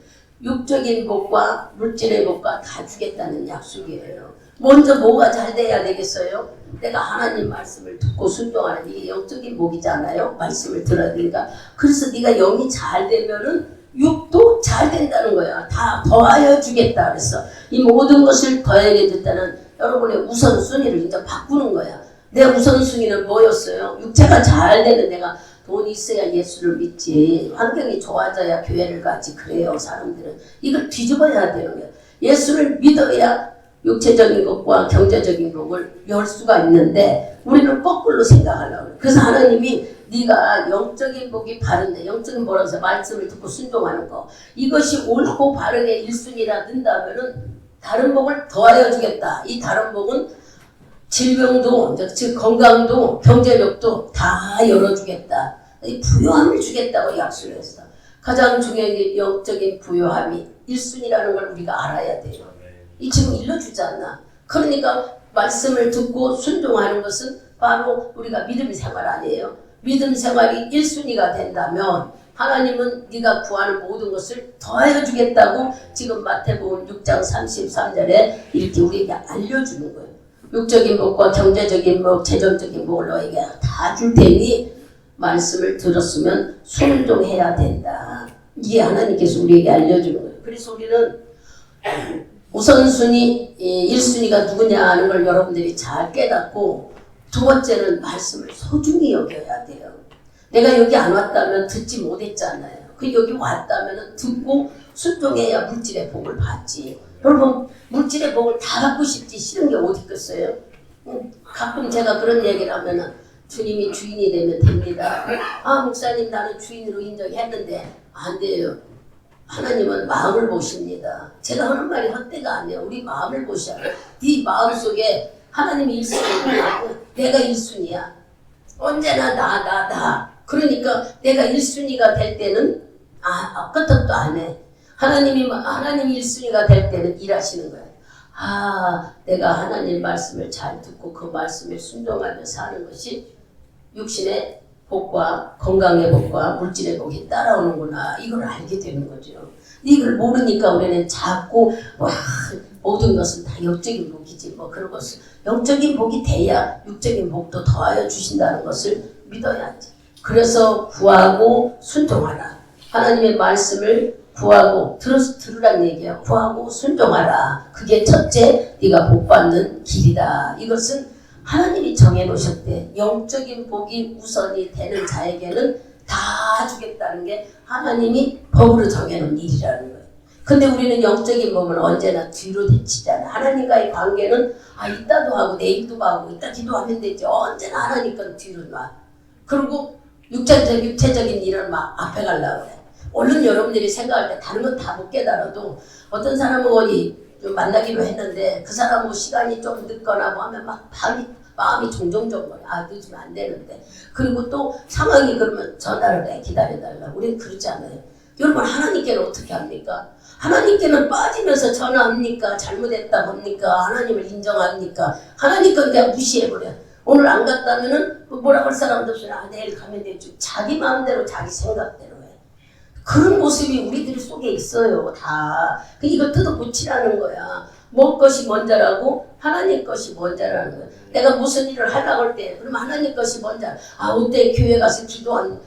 육적인 복과 물질의 복과 다 주겠다는 약속이에요. 먼저 뭐가 잘 돼야 되겠어요? 내가 하나님 말씀을 듣고 순종하는 이게 영적인 복이잖아요. 말씀을 들어야 되니까. 그래서 네가 영이 잘 되면은 육도 잘 된다는 거야. 다 더하여 주겠다. 그래서 이 모든 것을 더하게 됐다는 여러분의 우선순위를 이제 바꾸는 거야. 내 우선순위는 뭐였어요? 육체가 잘 되는 내가 돈이 있어야 예수를 믿지. 환경이 좋아져야 교회를 가지. 그래요. 사람들은. 이걸 뒤집어야 되는 거예요. 예수를 믿어야 육체적인 것과 경제적인 것을 열 수가 있는데 우리는 거꾸로 생각하려고 해요. 그래서 하나님이 네가 영적인 복이 바른데 영적인 뭐라고 해서 말씀을 듣고 순종하는 거 이것이 옳고 바르게 1순위라 든다면은 다른 복을 더하여 주겠다. 이 다른 복은 질병도 즉 건강도 경제력도 다 열어주겠다. 부요함을 주겠다고 약속했어. 가장 중요한 게 영적인 부요함이 1순위라는 걸 우리가 알아야 돼요. 이 지금 일러주지 않나. 그러니까 말씀을 듣고 순종하는 것은 바로 우리가 믿음 생활 아니에요. 믿음 생활이 1순위가 된다면 하나님은 네가 구하는 모든 것을 더하여 주겠다고 지금 마태복음 6장 33절에 이렇게 우리에게 알려주는 거예요. 육적인 복과 경제적인 복, 재정적인 복을 너에게 다 줄 테니 말씀을 들었으면 순종해야 된다. 이게 하나님께서 우리에게 알려주는 거예요. 그래서 우리는 우선순위 1순위가 누구냐 하는 걸 여러분들이 잘 깨닫고 두 번째는 말씀을 소중히 여겨야 돼요. 내가 여기 안 왔다면 듣지 못했잖아요. 그 여기 왔다면 듣고 순종해야 물질의 복을 받지. 여러분 물질의 복을 다 받고 싶지 싫은 게 어디 있겠어요? 가끔 제가 그런 얘기를 하면은 주님이 주인이 되면 됩니다. 아 목사님 나는 주인으로 인정했는데 안 돼요. 하나님은 마음을 보십니다. 제가 하는 말이 헛되가 아니에요. 우리 마음을 보셔야 돼요. 네 마음속에 하나님이 1순위야. 내가 1순위야. 언제나 나. 그러니까 내가 1순위가 될 때는 끄떡도 안 해. 하나님이 1순위가 될 때는 일하시는 거야. 내가 하나님 말씀을 잘 듣고 그 말씀에 순종하며 사는 것이 육신의 복과 건강의 복과 물질의 복이 따라오는구나. 이걸 알게 되는 거죠. 이걸 모르니까 우리는 자꾸 모든 것은 다 영적인 복이지 뭐 그런 것을 영적인 복이 돼야 육적인 복도 더하여 주신다는 것을 믿어야지. 그래서 구하고 순종하라. 하나님의 말씀을 구하고 들으란 얘기야. 구하고 순종하라. 그게 첫째 네가 복받는 길이다. 이것은 하나님이 정해놓으셨대. 영적인 복이 우선이 되는 자에게는 다 주겠다는 게 하나님이 법으로 정해놓은 일이라는 거예요. 근데 우리는 영적인 법은 언제나 뒤로 대치잖아. 하나님과의 관계는 이따도 하고 내일도 하고 이따 기도하면 되지. 언제나 하나님 건 뒤로 놔. 그리고 육체적인 일을 막 앞에 가려고 그래. 얼른 여러분들이 생각할 때 다른 건 다 못 깨달아도 어떤 사람은 어디 좀 만나기로 했는데 그 사람하고 시간이 좀 늦거나 뭐 하면 막 마음이 종종종거려. 늦으면 안 되는데. 그리고 또 상황이 그러면 전화를 해 기다려달라고. 우리는 그러지 않아요. 여러분 하나님께는 어떻게 합니까? 하나님께는 빠지면서 전화합니까? 잘못했다고 합니까? 하나님을 인정합니까? 하나님 건 그냥 무시해버려. 오늘 안 갔다면은 뭐라고 할 사람도 없으나 내일 가면 되지. 자기 마음대로 자기 생각대로 해. 그런 모습이 우리들 속에 있어요. 다. 이걸 뜯어고치라는 거야. 뭐 것이 먼저라고 하나님 것이 먼저라는 거야. 내가 무슨 일을 하려고 할 때 그러면 하나님 것이 먼저. 어때 교회 가서 기도한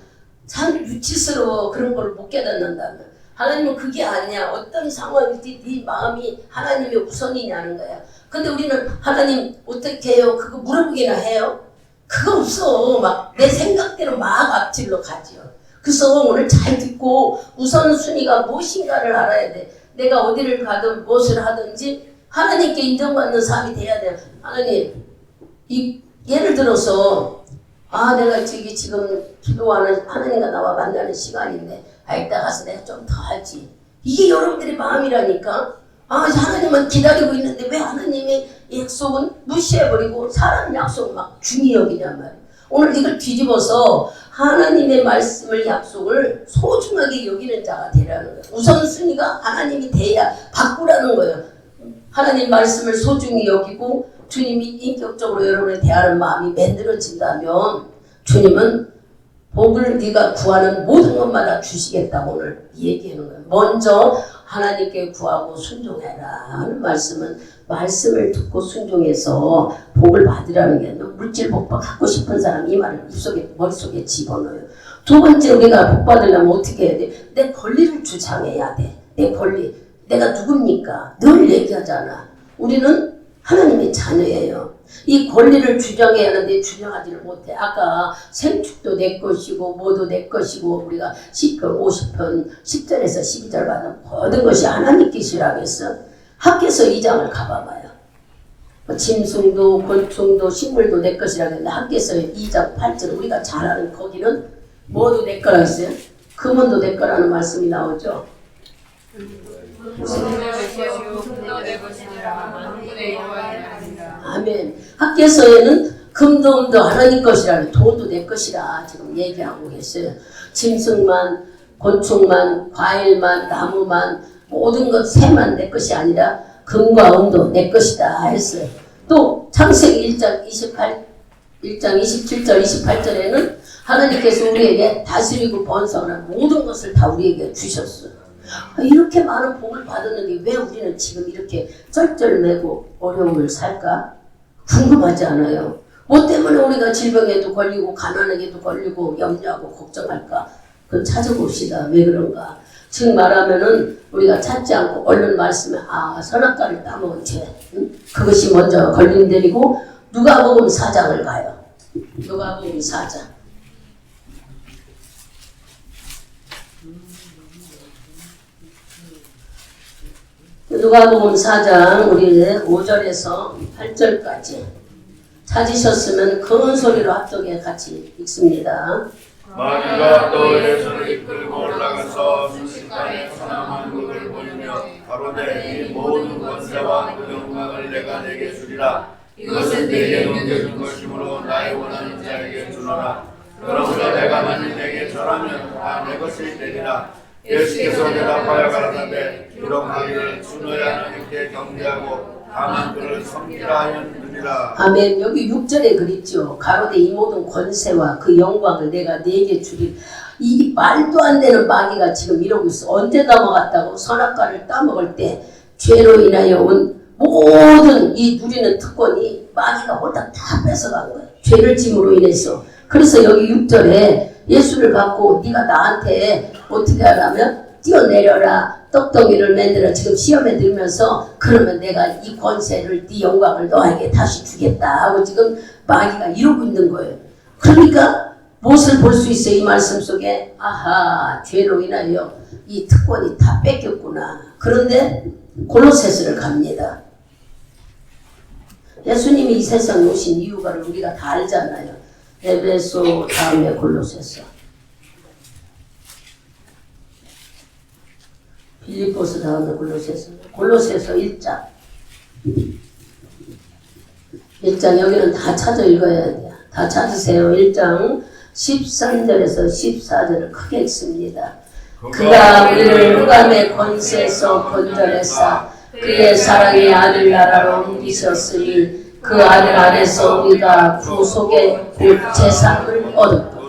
참 유치스러워. 그런 걸 못 깨닫는다면 하나님은 그게 아니야. 어떤 상황이지 네 마음이 하나님의 우선이냐는 거야. 근데 우리는 하나님 어떻게 해요? 그거 물어보기나 해요? 그거 없어. 막 내 생각대로 막 앞질러 가지요. 그래서 오늘 잘 듣고 우선순위가 무엇인가를 알아야 돼. 내가 어디를 가든 무엇을 하든지 하나님께 인정받는 삶이 돼야 돼요. 하나님, 예를 들어서 내가 지금 기도하는 하나님과 나와 만나는 시간인데 이따 가서 내가 좀 더 하지. 이게 여러분들의 마음이라니까. 하나님은 기다리고 있는데 왜 하나님의 약속은 무시해버리고 사람 약속은 막 중히 여기냔 말이야. 오늘 이걸 뒤집어서 하나님의 말씀을 약속을 소중하게 여기는 자가 되라는 거예요. 우선순위가 하나님이 돼야 바꾸라는 거예요. 하나님 말씀을 소중히 여기고 주님이 인격적으로 여러분을 대하는 마음이 만들어진다면 주님은 복을 네가 구하는 모든 것마다 주시겠다고 오늘 얘기하는 거예요. 먼저 하나님께 구하고 순종해라 하는 말씀은 말씀을 듣고 순종해서 복을 받으라는 게 물질 복 갖고 싶은 사람 이 말을 입속에 머릿속에 집어넣어요. 두 번째 우리가 복 받으려면 어떻게 해야 돼? 내 권리를 주장해야 돼. 내 권리. 내가 누굽니까? 늘 얘기하잖아. 우리는 하나님의 자녀예요. 이 권리를 주장해야 하는데 주장하지를 못해. 아까 생축도 내 것이고 뭐도 내 것이고 우리가 10편 50편 10절에서 12절 받은 모든 것이 하나님 것이라고 했어. 학교에서 2장을 가봐봐요. 짐승도 곤충도 식물도 내 것이라고 했는데 학교에서 2장 8절 우리가 잘 아는 거기는 뭐도 내 거라고 했어요. 금은도 내 거라는 말씀이 나오죠. 아멘. 학교에서는 금도 은도 하나님 것이라 돈도 내 것이라 지금 얘기하고 계세요. 짐승만 곤충만 과일만 나무만 모든 것 새만 내 것이 아니라 금과 은도 내 것이다 했어요. 또 창세기 1장 27절 28절에는 하나님께서 우리에게 다스리고 번성하는 모든 것을 다 우리에게 주셨어요. 이렇게 많은 복을 받았는데 왜 우리는 지금 이렇게 쩔쩔매고 어려움을 살까? 궁금하지 않아요? 뭐 때문에 우리가 질병에도 걸리고 가난에게도 걸리고 염려하고 걱정할까? 그건 찾아봅시다. 왜 그런가? 즉 말하면은 우리가 찾지 않고 얼른 말씀에 선악과를 따먹은 죄 그것이 먼저 걸림들이고 누가복음 4장을 가요. 누가복음 4장. 누가복음 4장 우리 5절에서 8절까지 찾으셨으면 큰 소리로 합독에 같이 읽습니다. 마귀가 또 예수를 이끌고 올라가서 순식간에 천하만국을 보이며 가로되 이 모든 권세와 그 영광을 내가 내게 주리라. 이것은 내게 넘겨준 것이므로 나의 원하는 자에게 주노라. 그러므로 내가 만일 내게 절하면 다 내 것이 되리라. 예수께서 대답하여 가라사대 기록하기를 주 너의 하나님께 경배하고 다만 그를 섬기라 하였느니라. 아멘. 여기 6절에 그랬죠. 가로되 이 모든 권세와 그 영광을 내가 네게 주리. 이 말도 안 되는 마귀가 지금 이러고 있어. 언제 넘어갔다고? 선악과를 따먹을 때 죄로 인하여 온 모든 이 누리는 특권이 마귀가 홀딱 다 뺏어간 거야. 죄를 짐으로 인해서. 그래서 여기 6절에 예수를 갖고 네가 나한테 어떻게 하라면 뛰어내려라. 떡덩이를 만들어 지금 시험에 들면서 그러면 내가 이 권세를 네 영광을 너에게 다시 주겠다 하고 지금 마귀가 이러고 있는 거예요. 그러니까 무엇을 볼 수 있어요? 이 말씀 속에 아하 죄로 인하여 이 특권이 다 뺏겼구나. 그런데 골로새서를 갑니다. 예수님이 이 세상에 오신 이유가를 우리가 다 알잖아요. 에베소 다음에 골로새서, 빌립보서 다음에 골로새서. 골로새서 1장. 1장 여기는 다 찾아 읽어야 돼요. 다 찾으세요. 1장 13절에서 14절을 크게 읽습니다. 그가 우리를 흑암의 권세에서 건져내사 그의 사랑의 아들 나라로 옮기셨으니 그 아들 안에서 우리가 구속의 곧 제사함을 얻었다.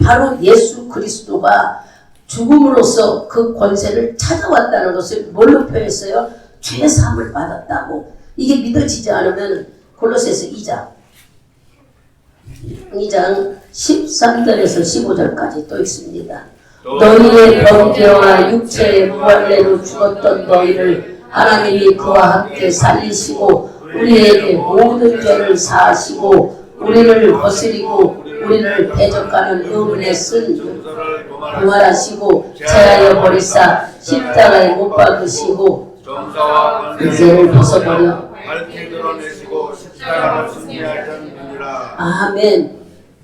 바로 예수 그리스도가 죽음으로써 그 권세를 찾아왔다는 것을 뭘로 표현했어요? 죄사함을 받았다고. 이게 믿어지지 않으면 골로새서 2장 13절에서 15절까지 또 있습니다. 너희의 범죄와 육체의 무할례로 죽었던 너희를 하나님이 그와 함께 살리시고 우리에게 모든 죄를 사하시고 우리를 거스리고 우리를 대적하는 의문에 쓴 부활하시고 제하여 버리사 십자가에 못 박으시고 죄를 벗어버려 아멘.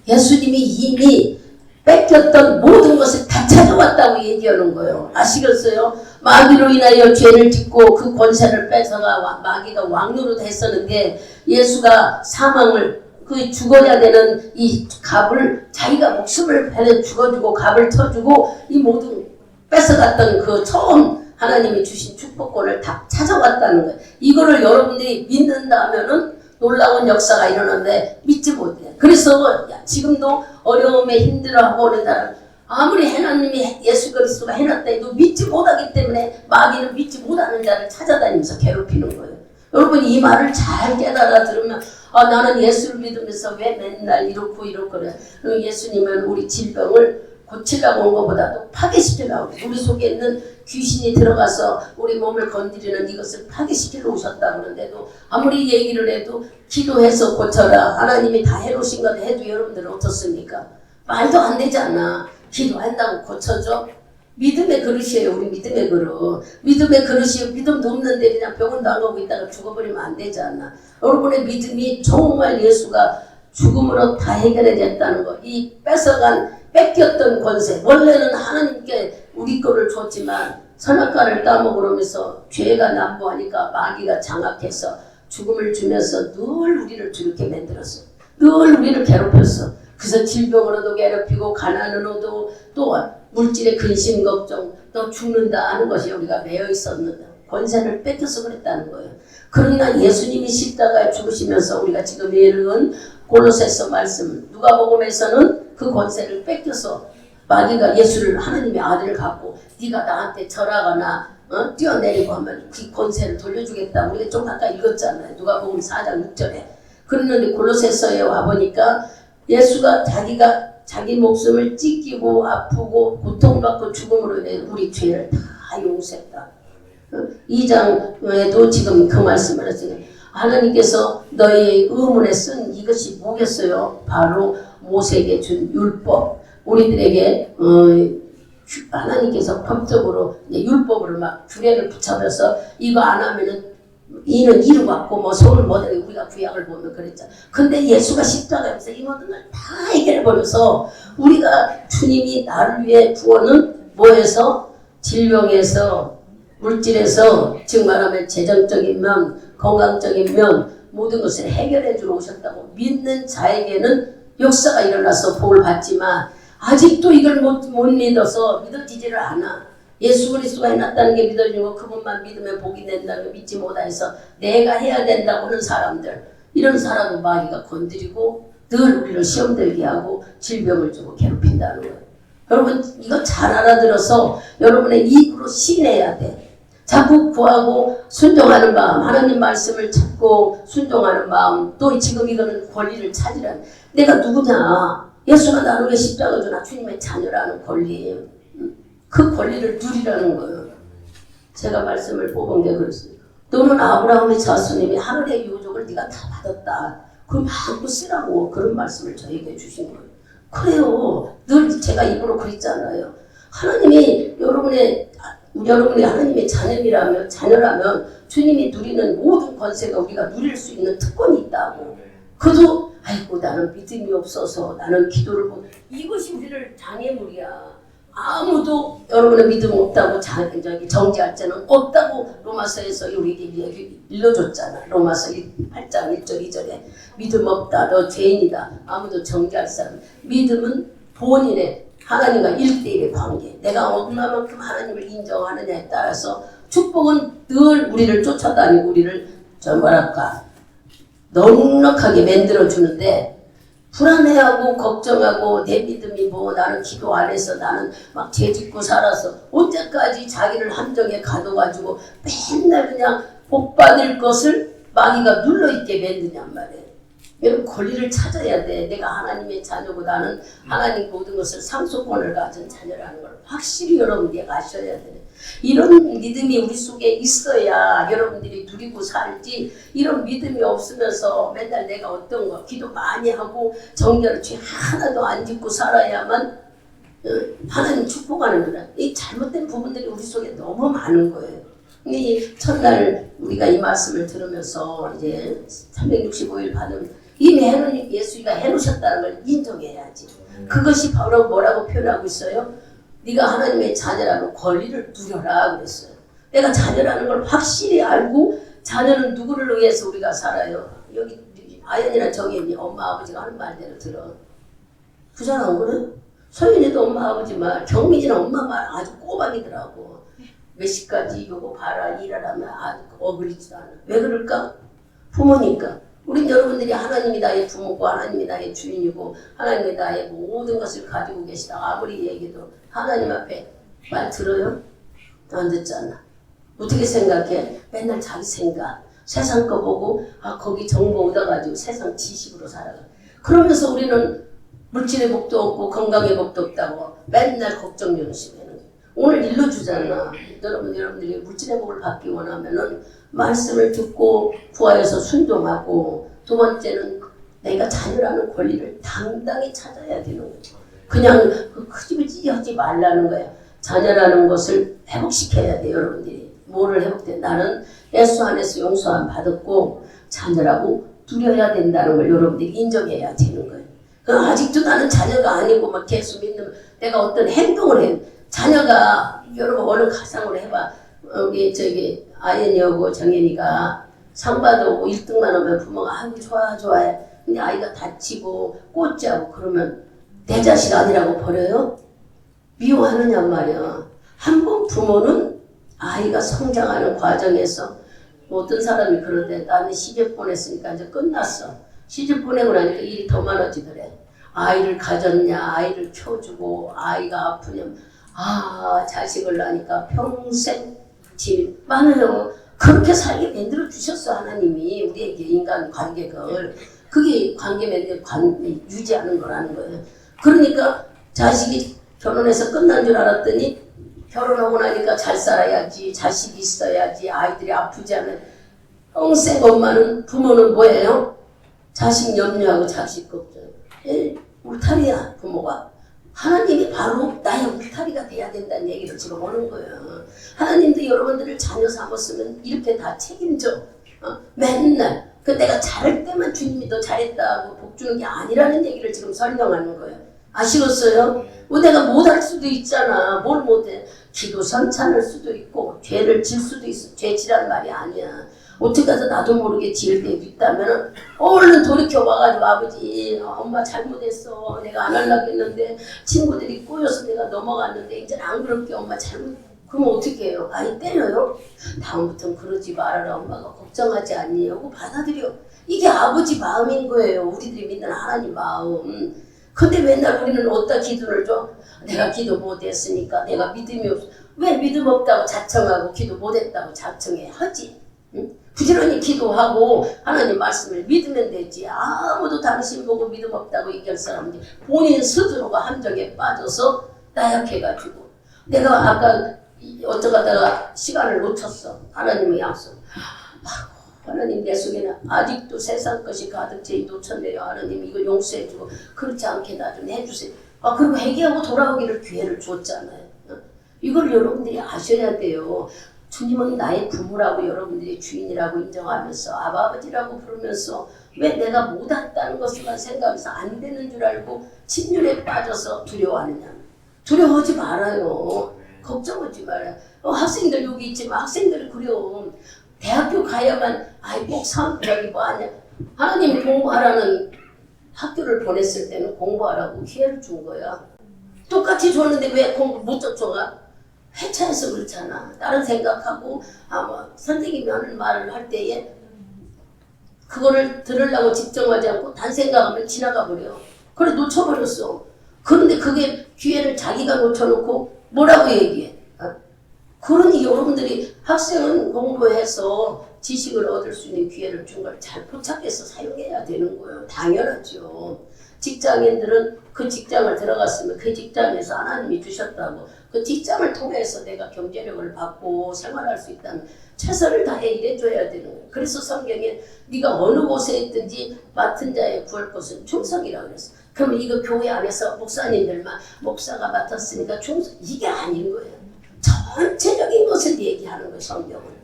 예수님이 이미 뺏겼던 모든 것을 다 찾아왔다고 얘기하는 거예요. 아시겠어요? 마귀로 인하여 죄를 짓고 그 권세를 뺏어가 마귀가 왕노릇 했었는데 예수가 사망을 그 죽어야 되는 이 값을 자기가 목숨을 배려 죽어주고 값을 쳐주고 이 모든 뺏어갔던 그 처음 하나님이 주신 축복권을 다 찾아왔다는 거예요. 이거를 여러분들이 믿는다면은 놀라운 역사가 일어나는데 믿지 못해. 그래서 지금도 어려움에 힘들어하고 오는 사람 아무리 하나님이 예수 그리스도가 해놨다 해도 믿지 못하기 때문에 마귀는 믿지 못하는 자를 찾아다니면서 괴롭히는 거예요. 여러분 이 말을 잘 깨달아 들으면 나는 예수를 믿으면서 왜 맨날 이렇고 그래. 예수님은 우리 질병을 고치려고 온 것보다도 파괴시키려고 우리 속에 있는 귀신이 들어가서 우리 몸을 건드리는 이것을 파괴시키러 오셨다 그러는데도 아무리 얘기를 해도 기도해서 고쳐라. 하나님이 다 해놓으신 것 해도 여러분들은 어떻습니까? 말도 안 되잖아. 기도한다고 고쳐줘? 믿음의 그릇이에요. 우리 믿음의 그릇. 믿음의 그릇이 믿음도 없는데 그냥 병원도 안 가고 있다가 죽어버리면 안 되잖아. 여러분의 믿음이 정말 예수가 죽음으로 다 해결해졌다는 거. 이 뺏겼던 권세. 원래는 하나님께 우리 거를 줬지만 선악과를 따먹으면서 죄가 남부하니까 마귀가 장악해서 죽음을 주면서 늘 우리를 죽게 만들었어. 늘 우리를 괴롭혔어. 그래서 질병으로도 괴롭히고 가난으로도 또 물질의 근심 걱정 또 죽는다 하는 것이 우리가 매여 있었는데 권세를 뺏겨서 그랬다는 거예요. 그러나 예수님이 십자가에 죽으시면서 우리가 지금 읽은 골로새서 말씀 누가복음에서는 그 권세를 뺏겨서 마귀가 예수를 하나님의 아들을 갖고 네가 나한테 절하거나 뛰어내리고 하면 그 권세를 돌려주겠다. 우리가 좀 아까 읽었잖아요. 누가복음 4장 6절에. 그러는데 골로새서에 와보니까 예수가 자기 목숨을 찢기고 아프고 고통받고 죽음으로 인해 우리 죄를 다 용서했다. 2장에도 지금 그 말씀을 했어요. 하나님께서 너희의 의문에 쓴 이것이 뭐겠어요? 바로 모세에게 준 율법. 우리들에게 하나님께서 법적으로 율법으로 막 규례를 붙여서 이거 안 하면은 이는 이루 갖고 뭐 서울 못하게 우리가 구약을 보면 그랬잖아. 근데 예수가 십자가에서 이 모든 걸 다 해결해버려서 우리가 주님이 나를 위해 구원은 뭐에서? 질병에서 물질에서 즉 말하면 재정적인 면 건강적인 면 모든 것을 해결해 주러 오셨다고 믿는 자에게는 역사가 일어나서 복을 받지만 아직도 이걸 못 믿어서 믿어지지를 않아. 예수 그리스도가 해놨다는 게 믿어지고 그분만 믿으면 복이 된다는 걸 믿지 못해서 내가 해야 된다고 하는 사람들 이런 사람은 마귀가 건드리고 늘 우리를 시험 들게 하고 질병을 주고 괴롭힌다는 거예요. 여러분 이거 잘 알아들어서 여러분의 입으로 시인해야 돼. 자꾸 구하고 순종하는 마음 하나님 말씀을 찾고 순종하는 마음 또 지금 이거는 권리를 찾으라는 내가 누구냐 예수가 나를 왜 십자가 주나 주님의 자녀라는 권리 그 권리를 누리라는 거예요. 제가 말씀을 뽑은 게 그렇습니다. 너는 아브라함의 자손님이 하늘의 유족을 네가 다 받았다. 그럼 마음껏 쓰라고 그런 말씀을 저에게 주신 거예요. 그래요. 늘 제가 입으로 그랬잖아요. 하나님이 여러분이 하나님의 자녀라면 주님이 누리는 모든 권세가 우리가 누릴 수 있는 특권이 있다고. 그래도 아이고 나는 믿음이 없어서 나는 기도를 못 이것이 우리를 장애물이야. 아무도 여러분의 믿음 없다고 정지할 자는 없다고 로마서에서 우리 일러줬잖아. 로마서 8장 1절 2절에 믿음 없다 너 죄인이다. 아무도 정지할 사람. 믿음은 본인의 하나님과 1대1의 관계. 내가 얼마만큼 하나님을 인정하느냐에 따라서 축복은 늘 우리를 쫓아다니고 우리를 넉넉하게 만들어주는데 불안해하고 걱정하고 내 믿음이 뭐 나는 기도 안 해서 나는 막 죄짓고 살아서 언제까지 자기를 함정에 가둬가지고 맨날 그냥 복 받을 것을 마귀가 눌러있게 만드냔 말이에요. 여러분 권리를 찾아야 돼. 내가 하나님의 자녀고 나는 하나님 모든 것을 상속권을 가진 자녀라는 걸 확실히 여러분들이 아셔야 돼. 이런 믿음이 우리 속에 있어야 여러분들이 누리고 살지 이런 믿음이 없으면서 맨날 내가 어떤 거 기도 많이 하고 정결 죄 하나도 안 짓고 살아야만 하나님 축복하는 거라. 이 잘못된 부분들이 우리 속에 너무 많은 거예요. 이 첫날 우리가 이 말씀을 들으면서 이제 365일 받은 이미 예수가 해놓으셨다는 걸 인정해야지. 그것이 바로 뭐라고 표현하고 있어요? 네가 하나님의 자녀라면 권리를 누려라 그랬어요. 내가 자녀라는 걸 확실히 알고 자녀는 누구를 위해서 우리가 살아요? 여기 아연이나 정연이 엄마 아버지가 하는 말대로 들어. 그 사람 그래? 소연이도 엄마 아버지 말, 경민이는 엄마 말 아주 꼬박이더라고. 몇 시까지 요거 봐라 일하라면 어그리지도 않아. 왜 그럴까? 부모니까. 우린 여러분들이 하나님이 나의 부모고 하나님이 나의 주인이고 하나님이 나의 모든 것을 가지고 계시다. 아무리 얘기해도 하나님 앞에 말 들어요? 안 듣잖아. 어떻게 생각해? 맨날 자기 생각. 세상 거 보고 거기 정보 얻어가지고 세상 지식으로 살아가. 그러면서 우리는 물질의 복도 없고 건강의 복도 없다고 맨날 걱정 연심하는 거예요. 오늘 일러주잖아. 여러분들이 물질의 복을 받기 원하면은 말씀을 듣고 구하여서 순종하고, 두 번째는 내가 자녀라는 권리를 당당히 찾아야 되는 거예요. 그냥 흐지부지 하지 말라는 거야. 자녀라는 것을 회복시켜야 돼. 여러분들이 뭐를 회복돼? 나는 예수 안에서 용서함 받았고 자녀라고 두려야 된다는 걸 여러분들이 인정해야 되는 거예요. 아직도 나는 자녀가 아니고 막 계속 믿는, 내가 어떤 행동을 해. 자녀가, 여러분 얼른 가상으로 해봐. 우리 저기 아연이하고 정연이가 상 받아오고 1등만 하면 부모가 아이고 좋아해. 근데 아이가 다치고 꽂자고 그러면 내 자식 아니라고 버려요? 미워하느냐 말이야. 한 번 부모는 아이가 성장하는 과정에서, 어떤 사람이 그러대. 나는 시집 보냈으니까 이제 끝났어. 시집 보내고 나니까 일이 더 많아지더래. 아이를 가졌냐, 아이를 키워주고, 아이가 아프냐, 자식을 낳으니까 평생 짐 많아요. 그렇게 살게 만들어 주셨어 하나님이 우리에게 인간 관계를. 그게 관계 유지하는 거라는 거예요. 그러니까 자식이 결혼해서 끝난 줄 알았더니 결혼하고 나니까 잘 살아야지, 자식이 있어야지, 아이들이 아프지 않아요. 평생 엄마는, 부모는 뭐예요? 자식 염려하고 자식 걱정. 울타리야 부모가. 하나님이 바로 나의 울타리가 돼야 된다는 얘기를 지금 오는 거예요. 하나님도 여러분들을 자녀 삼았으면 이렇게 다 책임져. 맨날. 내가 잘할 때만 주님이 더 잘했다고 복 주는 게 아니라는 얘기를 지금 설명하는 거예요. 아시겠어요? 내가 못할 수도 있잖아. 뭘 못해? 기도 선찬할 수도 있고 죄를 질 수도 있어. 죄 지란 말이 아니야. 어떻게 해서 나도 모르게 지을 때 있다면 얼른 돌이켜 와가지고 아버지 엄마 잘못했어. 내가 안 하려고 했는데 친구들이 꼬여서 내가 넘어갔는데 이제 안 그럴게 엄마 잘못. 그럼 어떻게 해요? 아이 때려요? 다음부터는 그러지 말아라. 엄마가 걱정하지 않니? 하고 받아들여. 이게 아버지 마음인 거예요. 우리들이 믿는 하나님 마음. 근데 맨날 우리는 어디다 기도를 줘? 내가 기도 못했으니까, 내가 믿음이 없어. 왜 믿음 없다고 자청하고 기도 못했다고 자청해? 하지. 응? 부지런히 기도하고 하나님 말씀을 믿으면 되지. 아무도 당신 보고 믿음 없다고 얘기할 사람인데 본인 스스로가 함정에 빠져서 나약해가지고. 내가 아까 어쩌다가 시간을 놓쳤어. 하나님의 약속. 하나님 내 속에는 아직도 세상 것이 가득 채 놓쳤네요. 하나님 이거 용서해주고 그렇지 않게 나 좀 해주세요. 그리고 회개하고 돌아오기를 기회를 줬잖아요. 이걸 여러분들이 아셔야 돼요. 주님은 나의 부모라고 여러분들이 주인이라고 인정하면서 아버지라고 부르면서 왜 내가 못했다는 것만 생각해서 안 되는 줄 알고 침륜에 빠져서 두려워하느냐. 두려워하지 말아요. 걱정하지 말아요. 학생들 여기 있지만 학생들이 그래요. 대학교 가야만 꼭 여기 뭐 하냐. 하나님이 공부하라는 학교를 보냈을 때는 공부하라고 기회를 준 거야. 똑같이 줬는데 왜 공부 못 쫓아가? 회차해서 그렇잖아. 다른 생각하고 선생님이 하는 말을 할 때에 그거를 들으려고 집중하지 않고 단 생각하면 지나가 버려. 그래 놓쳐버렸어. 그런데 그게 기회를 자기가 놓쳐놓고 뭐라고 얘기해? 그러니 여러분들이 학생은 공부해서 지식을 얻을 수 있는 기회를 준 걸 잘 포착해서 사용해야 되는 거예요. 당연하죠. 직장인들은 그 직장을 들어갔으면 그 직장에서 하나님이 주셨다고 그 직장을 통해서 내가 경제력을 받고 생활할 수 있다는 최선을 다해 일해줘야 되는 거예요. 그래서 성경에 네가 어느 곳에 있든지 맡은 자의 구할 것은 충성이라고 그랬어. 그러면 이거 교회 안에서 목사님들만 목사가 맡았으니까 충성, 이게 아닌 거예요. 전체적인 것을 얘기하는 거예요. 성경은.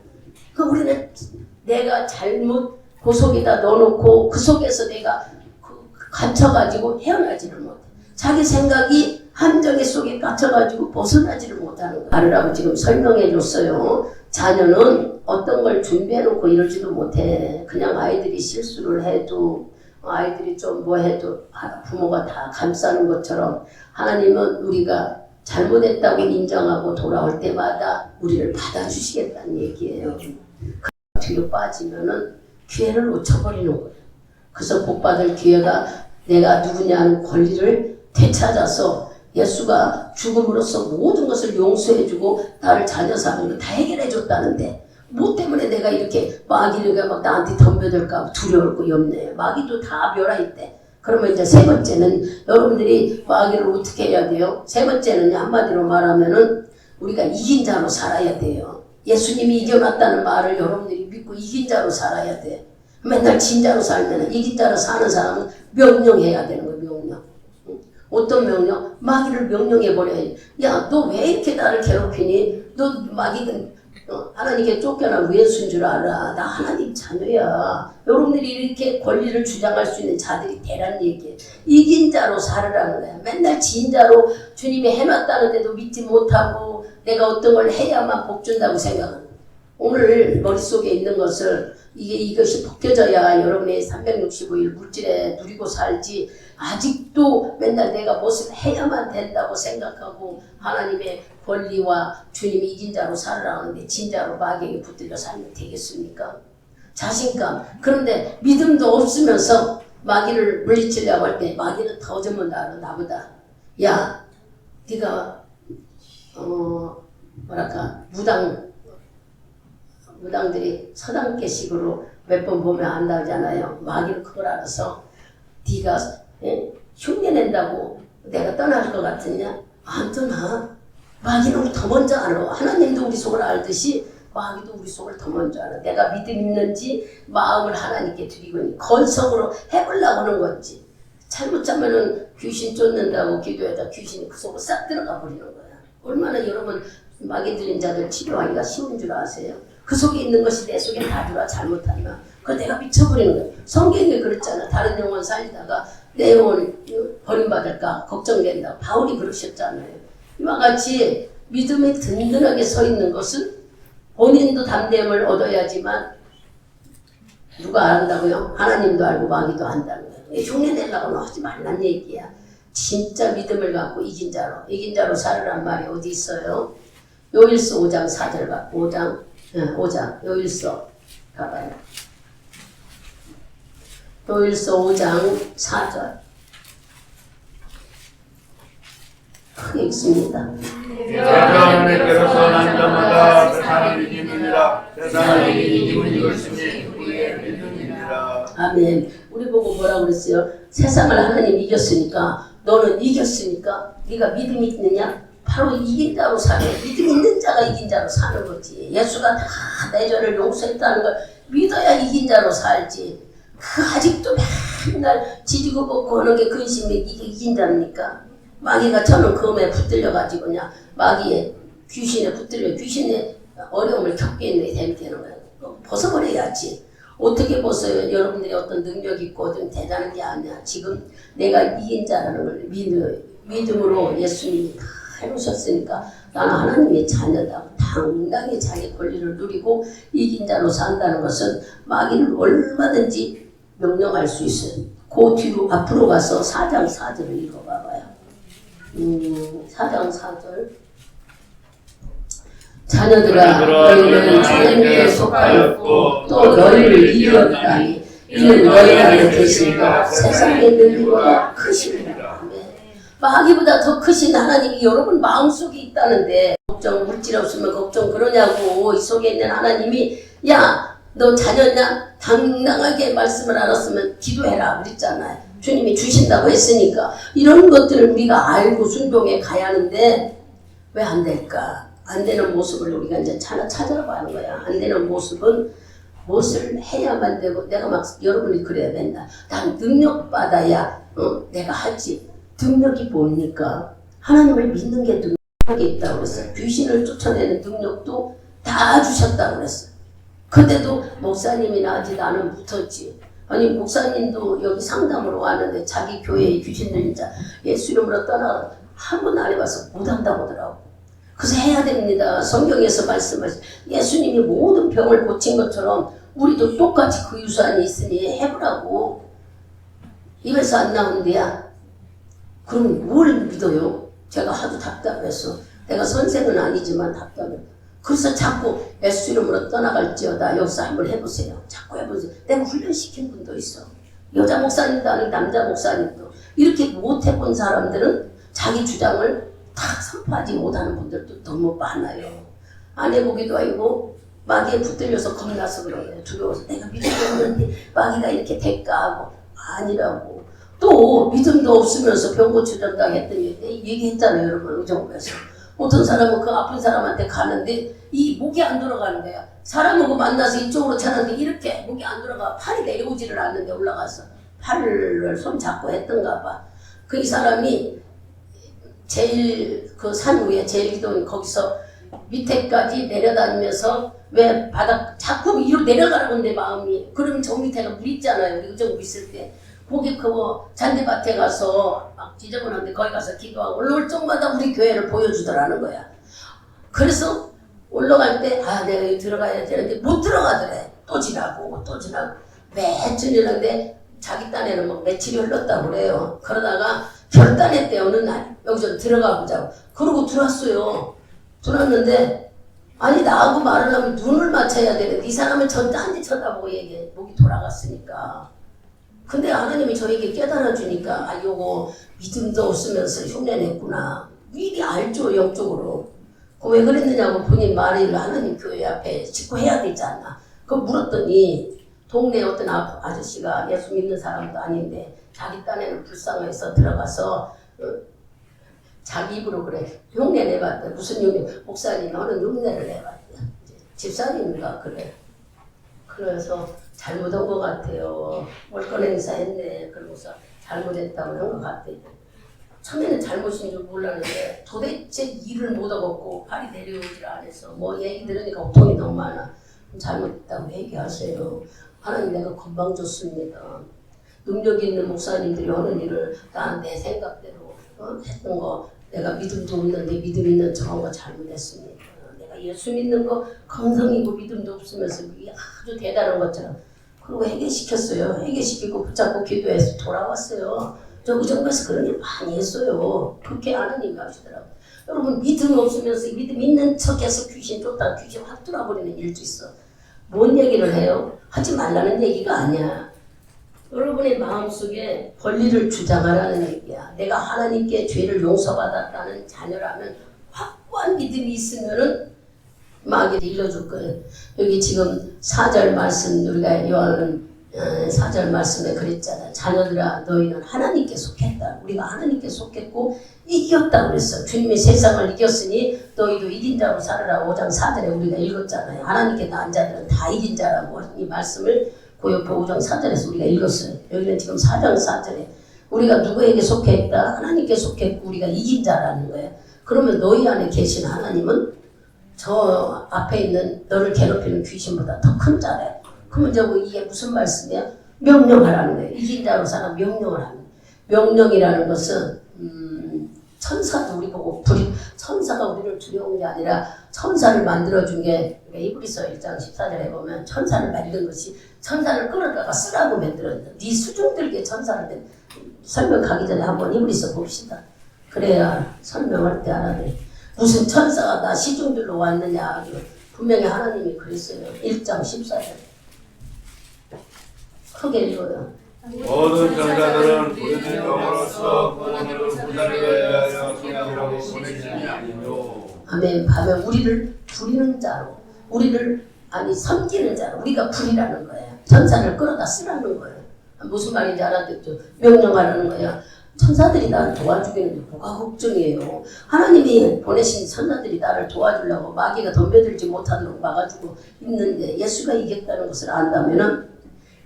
우리는 내가 잘못 그 속에다 넣어놓고 그 속에서 내가 갇혀가지고 헤어나지를 못해. 자기 생각이 함정의 속에 갇혀가지고 벗어나지를 못하는 거예요. 말을 지금 설명해 줬어요. 자녀는 어떤 걸 준비해놓고 이러지도 못해. 그냥 아이들이 실수를 해도 아이들이 좀 뭐 해도 부모가 다 감싸는 것처럼 하나님은 우리가 잘못했다고 인정하고 돌아올 때마다 우리를 받아주시겠다는 얘기예요. 그 뒤로 빠지면은 기회를 놓쳐버리는 거예요. 그래서 복받을 기회가 내가 누구냐는 권리를 되찾아서 예수가 죽음으로써 모든 것을 용서해주고 나를 자녀 삼는 거 다 해결해줬다는데 뭐 때문에 내가 이렇게 마귀가 막 나한테 덤벼들까 두려울고 염려해. 마귀도 다 멸하있대. 그러면 이제 세 번째는 여러분들이 마귀를 어떻게 해야 돼요? 세 번째는 한마디로 말하면은 우리가 이긴 자로 살아야 돼요. 예수님이 이겨놨다는 말을 여러분들이 믿고 이긴 자로 살아야 돼. 맨날 진 자로 살면 이긴 자로 사는 사람은 명령해야 되는 거예요. 명령. 어떤 명령? 마귀를 명령해버려야지. 야, 너 왜 이렇게 나를 괴롭히니? 너 마귀는 하나님께 쫓겨난 왼수인 줄 알아. 나 하나님 자녀야. 여러분들이 이렇게 권리를 주장할 수 있는 자들이 되라는 얘기예요. 이긴 자로 살으라는 거야. 맨날 진 자로 주님이 해놨다는데도 믿지 못하고 내가 어떤 걸 해야만 복 준다고 생각하는 거야. 오늘 머릿속에 있는 것을 이것이 벗겨져야 여러분의 365일 물질에 누리고 살지 아직도 맨날 내가 무엇을 해야만 된다고 생각하고 하나님의 권리와 주님이 이긴 자로 살으라 하는데 진 자로 마귀에게 붙들려 살면 되겠습니까? 자신감. 그런데 믿음도 없으면서 마귀를 물리치려고 할 때 마귀는 더 전문다 나보다. 야, 네가 뭐랄까 무당들이 서당계식으로 몇 번 보면 안다잖아요. 마귀는 그걸 알아서 네가 흉내낸다고 내가 떠날 것 같으냐? 안 떠나. 마귀는 우리 더 먼저 알아. 하나님도 우리 속을 알듯이 마귀도 우리 속을 더 먼저 알아. 내가 믿음 있는지 마음을 하나님께 드리고 건성으로 해보려고 하는 건지. 잘못하면은 귀신 쫓는다고 기도하다 귀신이 그 속으로 싹 들어가 버리는 거야. 얼마나 여러분 마귀 들린 자들 치료하기가 쉬운 줄 아세요? 그 속에 있는 것이 내 속에 다 들어와 잘못하면 그거 내가 미쳐버리는 거야. 성경에 그랬잖아. 다른 영혼 살리다가 내 영혼 버림받을까 걱정된다. 바울이 그러셨잖아요. 이와 같이 믿음에 든든하게 서 있는 것은 본인도 담대함을 얻어야지만 누가 안다고요? 하나님도 알고 마귀도 안다는 거예요. 흉내내려고는 하지 말란 얘기야. 진짜 믿음을 갖고 이긴 자로 살으란 말이 어디 있어요? 요일서 5장 4절 봐. 5장 요일서 가봐요. 요일서 5장 4절 크게 읽습니다. 하나님께서 난 자마다 세상을 이기느니라. 세상을 이기는 이것이니 우리의 믿음이니라. 아멘. 우리 보고 뭐라고 그랬어요? 세상을 하나님 이겼으니까 너는 이겼으니까 네가 믿음이 있느냐? 바로 이긴 자로 사는 믿음 있는 자가 이긴 자로 사는 거지. 예수가 다 내 죄를 용서했다는 걸 믿어야 이긴 자로 살지. 그 아직도 맨날 지지고 볶고 하는 게 근심이 이게 이긴 자입니까? 마귀가 저는 검에 붙들려가지고 그냥 마귀의 귀신에 붙들려 귀신의 어려움을 겪게 되는 거예요. 벗어버려야지. 어떻게 벗어요? 여러분들이 어떤 능력 있고 좀 대단한 게 아니야. 지금 내가 이긴 자라는 걸 믿음으로 예수님이 다 해놓으셨으니까 나는 하나님의 자녀다. 당당히 자기 권리를 누리고 이긴 자로 산다는 것은 마귀는 얼마든지 명령할 수 있어요. 그 뒤로 앞으로 가서 4장 4절을 읽어봐봐요. 4장 4절 자녀들아 너희는 주님께 속하였고 또 너희를 이겼다니 이는 너희 안에 계시니까 세상에 능력보다 크십니다. 마귀보다 더 크신 하나님이 여러분 마음속에 있다는데 걱정 물질 없으면 걱정 그러냐고. 이 속에 있는 하나님이 야 너 자녀냐? 당당하게 말씀을 알았으면 기도해라 그랬잖아요. 주님이 주신다고 했으니까 이런 것들을 우리가 알고 순종해 가야 하는데 왜 안 될까? 안 되는 모습을 우리가 이제 찾아가는 거야. 안 되는 모습은 무엇을 해야만 되고 내가 막 여러분이 그래야 된다. 난 능력 받아야 내가 하지. 능력이 뭡니까? 하나님을 믿는 게 능력이 있다고 그랬어요. 귀신을 쫓아내는 능력도 다 주셨다고 그랬어요. 근데도 목사님이나 아직 나는 붙었지. 아니 목사님도 여기 상담으로 왔는데 자기 교회에 귀신 들린 자 예수 이름으로 떠나가 한 번 안 해봐서 못한다고 하더라고. 그래서 해야 됩니다. 성경에서 말씀하신 예수님이 모든 병을 고친 것처럼 우리도 똑같이 그 유산이 있으니 해보라고. 입에서 안 나오는데야. 그럼 뭘 믿어요? 제가 하도 답답해서 내가 선생은 아니지만 답답해. 그래서 자꾸 예수 이름으로 떠나갈지어다. 여기서 한번 해보세요. 자꾸 해보세요. 내가 훈련시킨 분도 있어. 여자 목사님도 아니고 남자 목사님도. 이렇게 못해본 사람들은 자기 주장을 다 선포하지 못하는 분들도 너무 많아요. 안 해보기도 아니고 마귀에 붙들려서 겁나서 그런 거예요. 두려워서 내가 믿음이 없는데 마귀가 이렇게 될까 하고 아니라고. 또 믿음도 없으면서 병고추전당 했더니 얘기했잖아요. 여러분 의정부에서. 어떤 사람은 그 아픈 사람한테 가는데 이 목이 안 돌아가는 거야. 사람하고 만나서 이쪽으로 차는데 이렇게 목이 안 돌아가. 팔이 내려오지를 않는데 올라가서 팔을 손 잡고 했던가 봐. 그 이 사람이 제일 그 산 위에 제일 기도원 거기서 밑에까지 내려다니면서 왜 바닥 자꾸 위로 내려가라고 하는데 마음이 그러면 저 밑에가 물 있잖아요. 우리 의정부 있을 때 거기 그 잔디밭에 가서 막 지저분한데 거기 가서 기도하고 올라올 적마다 우리 교회를 보여주더라는 거야. 그래서 올라갈 때 아 내가 여기 들어가야 되는데 못 들어가더래. 또 지나고 또 지나고 며칠 이러는데 자기 딴에는 막 며칠이 흘렀다고 그래요. 그러다가 결단의 때 어느 날 여기 좀 들어가 보자고. 그러고 들어왔어요. 들어왔는데 아니 나하고 말을 하면 눈을 맞춰야 되는데 이 사람은 딴데 쳐다보고 얘기해. 목이 돌아갔으니까. 근데 하나님이 저에게 깨달아 주니까 아 요거 믿음도 없으면서 흉내냈구나. 미리 알죠 영적으로. 왜 그랬느냐고 본인 말을 하나님 교회 앞에 짚고 해야 되지 않나. 그거 물었더니 동네 어떤 아저씨가 예수 믿는 사람도 아닌데 자기 딴에는 불쌍해서 들어가서 자기 입으로 그래 흉내 내봤대. 무슨 흉내? 목사님 너는 흉내를 내봤대. 집사님인가 그래. 그래서 잘못한 것 같아요. 월권 행사 했네. 그러고서 잘못했다고 한 것 같아. 처음에는 잘못인 줄 몰랐는데 도대체 일을 못 얻었고 팔이 내려오질 않아서 뭐 얘기 들으니까 고통이 너무 많아. 잘못했다고 얘기하세요. 하나님 내가 건방 줬습니다. 능력 있는 목사님들이 하는 일을 난 내 생각대로 했던 거 내가 믿음도 없는데 믿음 있는 척한 거 잘못했습니다. 내가 예수 믿는 거 건성이고 믿음도 없으면서 이게 아주 대단한 것처럼 그리고 회개시켰어요. 회개시키고 붙잡고 기도해서 돌아왔어요. 저 의정부에서 그런 일 많이 했어요. 그렇게 하나님이 하시더라고요. 여러분 믿음 없으면서 믿음 있는 척해서 귀신 쫓다 귀신 확 돌아버리는 일도 있어. 뭔 얘기를 해요? 하지 말라는 얘기가 아니야. 여러분의 마음속에 권리를 주장하라는 얘기야. 내가 하나님께 죄를 용서받았다는 자녀라면 확고한 믿음이 있으면은 마귀를 일러줄 거예요. 여기 지금 4절 말씀 우리가 요한은 4절 말씀에 그랬잖아. 자녀들아 너희는 하나님께 속했다. 우리가 하나님께 속했고 이겼다 그랬어. 주님이 세상을 이겼으니 너희도 이긴 자로 살아라. 5장 4절에 우리가 읽었잖아요. 하나님께 나은 자들은 다 이긴 자라고 이 말씀을 고요포 5장 4절에서 우리가 읽었어요. 여기는 지금 4장 4절에 우리가 누구에게 속했다? 하나님께 속했고 우리가 이긴 자라는 거예요. 그러면 너희 안에 계신 하나님은 저 앞에 있는 너를 괴롭히는 귀신보다 더 큰 자래. 그러면 저거 이게 무슨 말씀이야? 명령하라는 거예요. 이긴 자로 살아 명령을 하는 거예요. 명령이라는 것은 천사도 우리 보고 천사가 우리를 두려운 게 아니라 천사를 만들어준 게 이브리서 1장 14절에 보면 천사를 만든 것이 천사를 끌어다가 쓰라고 만들었다. 네 수중들게 천사를 설명 가기 전에 한번 이브리서 봅시다. 그래야 설명할 때 알아내. 무슨 천사가 나 시중들로 왔느냐 아주 분명히 하나님이 그랬어요. 1장 14절 크게 읽어요. 모든 천사들은 부르짖는 영으로서 구원을 구하기 위하여 성령으로 보내심이 아니요. 아멘. 밤에 우리를 부리는 자로 우리를 섬기는 자로 우리가 부리라는 거예요. 천사를 끌어다 쓰라는 거예요. 무슨 말인지 알아듣죠? 명령하라는 거예요. 천사들이 나를 도와주겠는데 뭐가 걱정이에요. 하나님이 보내신 천사들이 나를 도와주려고 마귀가 덤벼들지 못하도록 막아주고 있는데 예수가 이겼다는 것을 안다면은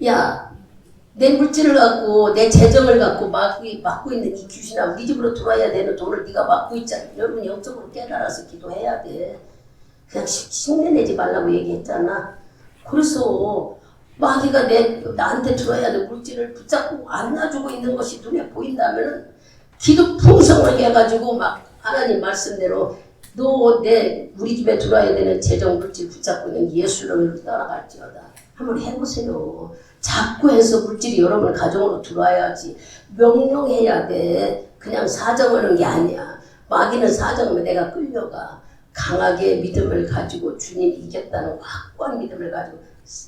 야 내 물질을 갖고 내 재정을 갖고 막고 있는 이 귀신아 우리 집으로 들어와야 되는 돈을 네가 막고 있잖아. 여러분 영적으로 깨달아서 기도해야 돼. 그냥 흉내내지 말라고 얘기했잖아. 그래서 마귀가 나한테 들어야 될 물질을 붙잡고 안 놔주고 있는 것이 눈에 보인다면은 기도 풍성하게 해가지고 막 하나님 말씀대로 우리 집에 들어와야 되는 재정 물질 붙잡고 있는 예수를 따라갈지어다. 한번 해보세요. 자꾸 해서 물질이 여러분 가정으로 들어와야지. 명령해야 돼. 그냥 사정하는 게 아니야. 마귀는 사정하면 내가 끌려가. 강하게 믿음을 가지고 주님이 이겼다는 확고한 믿음을 가지고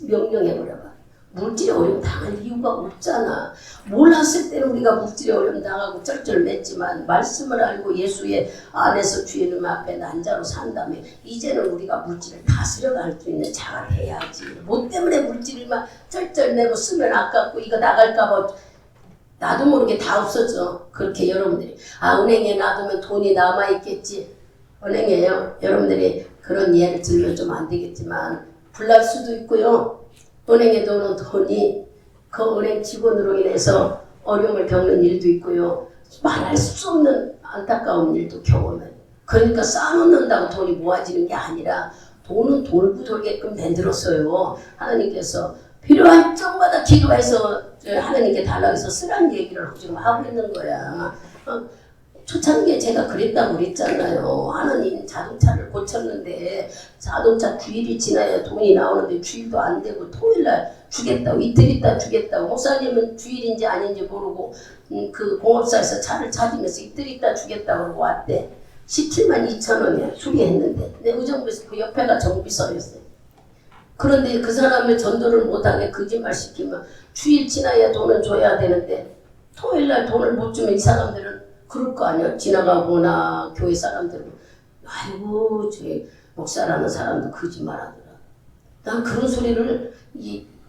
명령해버려봐. 물질의 어려움 당할 이유가 없잖아. 몰랐을 때는 우리가 물질의 어려움 당하고 쩔쩔맸지만 말씀을 알고 예수의 안에서 주의 이름 앞에 난자로 산다면 이제는 우리가 물질을 다스려갈 수 있는 자가 돼야지. 뭐 때문에 물질만 쩔쩔매고 쓰면 아깝고 이거 나갈까봐 나도 모르게 다 없어져. 그렇게 여러분들이 은행에 놔두면 돈이 남아있겠지. 은행에요. 여러분들이 그런 예를 들면 좀 안 되겠지만 불날 수도 있고요. 은행에 넣는 돈이 그 은행 직원으로 인해서 어려움을 겪는 일도 있고요. 말할 수 없는 안타까운 일도 경험해요. 그러니까 쌓아놓는다고 돈이 모아지는 게 아니라 돈은 돌고 돌게끔 만들었어요. 하나님께서 필요할 적마다 기도해서 하나님께 달라고 해서 쓰라는 얘기를 지금 하고 있는 거야. 초창기에 제가 그랬다고 그랬잖아요. 하나님 자동차를 고쳤는데 자동차 주일이 지나야 돈이 나오는데 주일도 안 되고 토요일날 주겠다고 이틀 있다 주겠다고 목사님은 주일인지 아닌지 모르고 그 공업사에서 차를 찾으면서 이틀 있다 주겠다고 그러고 왔대. 17만 2천 원이야. 수리했는데 내 의정부에서 그 옆에가 정비서였어요. 그런데 그 사람을 전도를 못하게 거짓말 시키면 주일 지나야 돈을 줘야 되는데 토요일날 돈을 못 주면 이 사람들은 그럴 거 아니야. 지나가거나 교회 사람들은 아이고 저 목사라는 사람도 거짓말하더라. 난 그런 소리를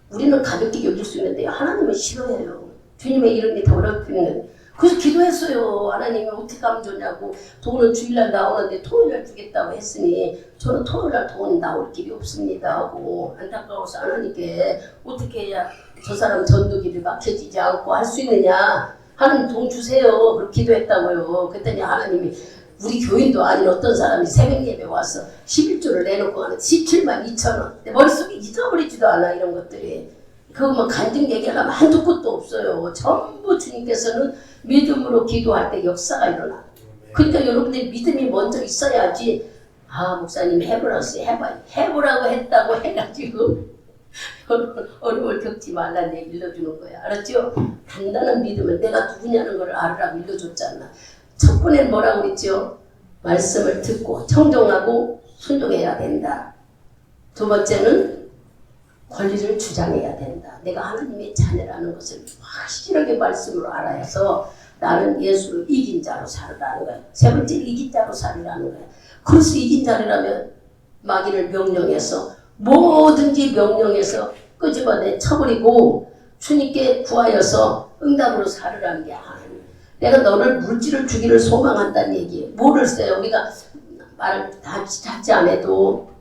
우리는 가볍게 여길 수 있는데 하나님은 싫어해요. 주님의 이름이 더럽히는. 그래서 기도했어요. 하나님이 어떻게 하면 좋냐고. 돈은 주일날 나오는데 토요일날 주겠다고 했으니 저는 토요일날 돈 나올 길이 없습니다 하고 안타까워서 하나님께 어떻게 해야 저 사람 전도길이 막혀지지 않고 할 수 있느냐. 하나님 돈 주세요. 그렇게 기도했다고요. 그랬더니 하나님이 우리 교인도 아닌 어떤 사람이 새벽 예배 와서 11조를 내놓고 가는 17만 2천 원. 내 머릿속에 잊어버리지도 않아 이런 것들이. 그거 뭐 간증 얘기하려면 한두 곳도 없어요. 전부 주님께서는 믿음으로 기도할 때 역사가 일어나. 그러니까 여러분들이 믿음이 먼저 있어야지. 목사님이 해보라고 했다고 해가지고 어려움을 겪지 말라는 얘기 일러주는 거야. 알았죠? 단단한 믿음은 내가 누구냐는 걸 알으라고 일러줬잖아. 첫 번째는 뭐라고 그랬죠? 말씀을 듣고 청정하고 순종해야 된다. 두 번째는 권리를 주장해야 된다. 내가 하나님의 자녀라는 것을 확실하게 말씀으로 알아서 나는 예수를 이긴 자로 살으라는 거야. 세 번째 이긴 자로 살으라는 거야. 그래서 이긴 자라면 마귀를 명령해서 뭐든지 명령해서 끄집어내 쳐버리고 주님께 구하여서 응답으로 살으라는 게 하나님. 내가 너를 물질을 주기를 소망한다는 얘기예요. 뭐를 써요? 우리가 말을 다 찾지 않아도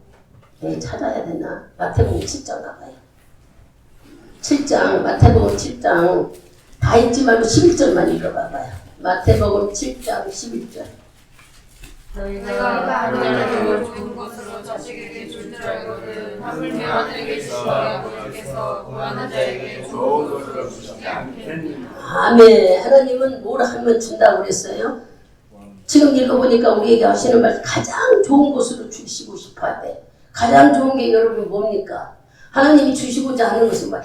찾아야 되나? 마태복음 7장 가봐요. 7장 마태복음 7장 다 읽지 말고 11절만 읽어봐봐요. 마태복음 7장 11절. 너희가 아들에게 좋은 것으로 자식에게 줄 줄 알거든 하물며 아들에게 주시니 아버지께서 구하는 자에게 좋은 것으로 주시지 않겠느냐. 아멘. 하나님은 뭘 하면 준다고 그랬어요? 지금 읽어보니까 우리에게 하시는 말 가장 좋은 것으로 주시고 싶어 해. 가장 좋은 게 여러분 뭡니까? 하나님이 주시고자 하는 것은 뭐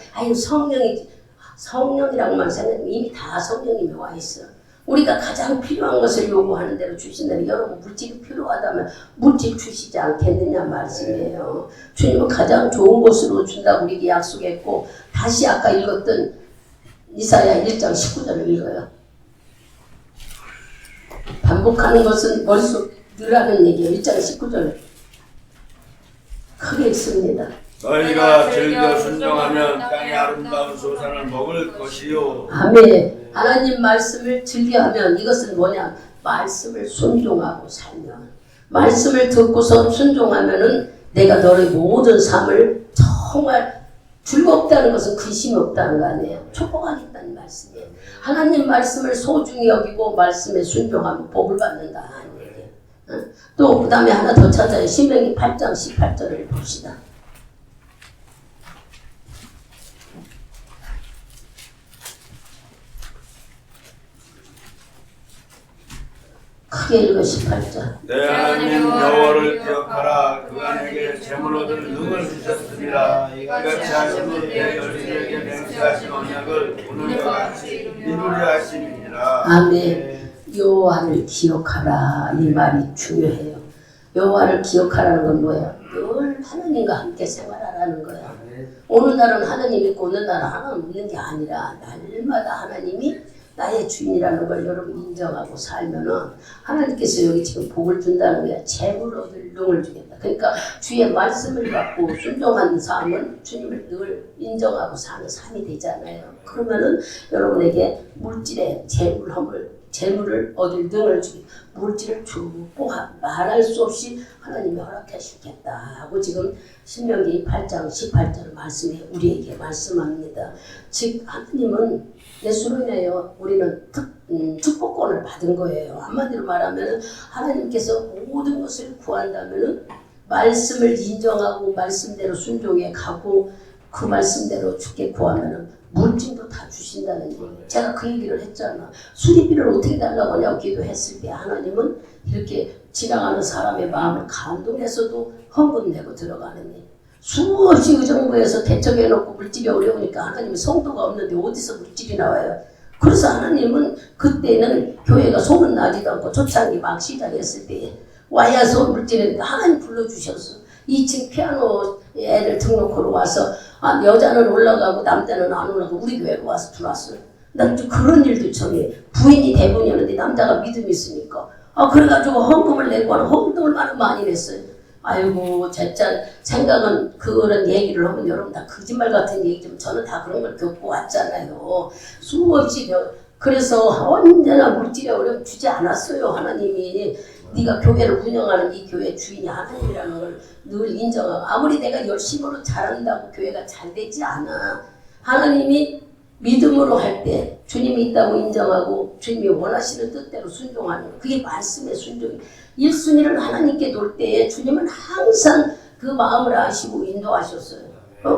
성령이라고만 생각하면 이미 다 성령님이 와 있어. 우리가 가장 필요한 것을 요구하는 대로 주신다면 여러분 물질이 필요하다면 물질 주시지 않겠느냐 말씀이에요. 주님은 가장 좋은 것으로 준다고 우리에게 약속했고 다시 아까 읽었던 이사야 1장 19절을 읽어요. 반복하는 것은 머릿속 늘하는 얘기예요. 1장 19절 크게 읽습니다. 너희가 즐겨 순종하면 땅의 아름다운 소산을 먹을 것이요. 아멘. 하나님 말씀을 즐겨하면 이것은 뭐냐? 말씀을 순종하고 살면. 말씀을 듣고서 순종하면은 내가 너의 모든 삶을 정말 즐겁다는 것은 근심이 없다는 거 아니에요. 축복하겠다는 말씀이에요. 하나님 말씀을 소중히 여기고 말씀에 순종하면 복을 받는다 하는 얘기예요. 또 그 다음에 하나 더 찾아요. 신명기 8장 18절을 봅시다. 크게 읽어 18절. 내 하나님 여호와를 기억하라. 그가 내게 재물 얻을 능을 주셨습니다. 이같이 하시니 내 열심에게 맹세하신 언약을 오늘과 같이 이루려 하심이니라. 아멘. 여호와를 기억하라 이 말이 중요해요. 여호와를 기억하라는 건 뭐야? 늘 하나님과 함께 생활하라는 거야. 어느 날은 하나님 있고 어느 날은 하나님 없는 게 아니라 날마다 하나님이 나의 주인이라는 걸 여러분 인정하고 살면은 하나님께서 여기 지금 복을 준다는 거야. 재물 얻을 능을 주겠다. 그러니까 주의 말씀을 받고 순종하는 삶은 주님을 늘 인정하고 사는 삶이 되잖아요. 그러면은 여러분에게 물질의 재물을 얻을 능을 주기, 물질을 축복하 말할 수 없이 하나님이 허락하시겠다 하고 지금 신명기 8장 18절 말씀에 우리에게 말씀합니다. 즉 하나님은 예수로 인하여 우리는 축복권을 받은 거예요. 한마디로 말하면 하나님께서 모든 것을 구한다면 말씀을 인정하고 말씀대로 순종해 가고 그 말씀대로 주께 구하면 물질도 다 주신다는 얘기예요. 제가 그 얘기를 했잖아. 수리비를 어떻게 달라고 하냐고 기도했을 때 하나님은 이렇게 지나가는 사람의 마음을 감동해서도 헌금 내고 들어가는 일. 수없이 의정부에서 대척해놓고 물질이 어려우니까 하나님은 성도가 없는데 어디서 물질이 나와요. 그래서 하나님은 그때는 교회가 소문나지도 않고 초창기 막 시작했을 때 와야 물질이니까 하나님 불러주셨어. 2층 피아노 애들 등록하러 와서 여자는 올라가고 남자는 안 올라가고 우리 교회로 와서 들어왔어요. 난 좀 그런 일도 처음에 부인이 대부분이었는데 남자가 믿음이 있으니까 그래가지고 헌금을 내고 하는 헌금을 많이 냈어요. 아이고 진짜 생각은 그런 얘기를 하면 여러분 다 거짓말 같은 얘기지만 저는 다 그런 걸 겪고 왔잖아요. 수없이 그래서 언제나 물질이 어려움 주지 않았어요. 하나님이 네가 교회를 운영하는 이 교회 주인이 하나님이라는 걸 늘 인정하고 아무리 내가 열심으로 잘한다고 교회가 잘 되지 않아. 하나님이 믿음으로 할 때 주님이 있다고 인정하고 주님이 원하시는 뜻대로 순종하는 거. 그게 말씀의 순종이에요. 1순위를 하나님께 놓을 때에 주님은 항상 그 마음을 아시고 인도하셨어요.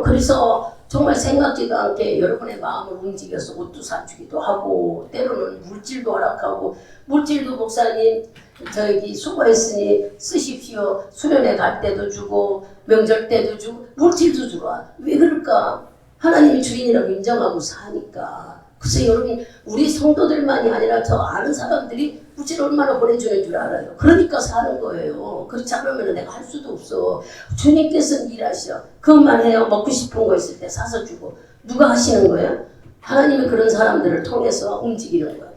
그래서 정말 생각지도 않게 여러분의 마음을 움직여서 옷도 사주기도 하고 때로는 물질도 허락하고 물질도 목사님 저기 수고했으니 쓰십시오. 수련회 갈 때도 주고 명절 때도 주고 물질도 주라. 왜 그럴까? 하나님이 주인이라고 인정하고 사니까. 그래서 여러분 우리 성도들만이 아니라 저 아는 사람들이 물질 얼마나 보내주는 줄 알아요. 그러니까 사는 거예요. 그렇지 않으면 내가 할 수도 없어. 주님께서는 일하셔. 그것만 해요. 먹고 싶은 거 있을 때 사서 주고. 누가 하시는 거예요? 하나님이 그런 사람들을 통해서 움직이는 거예요.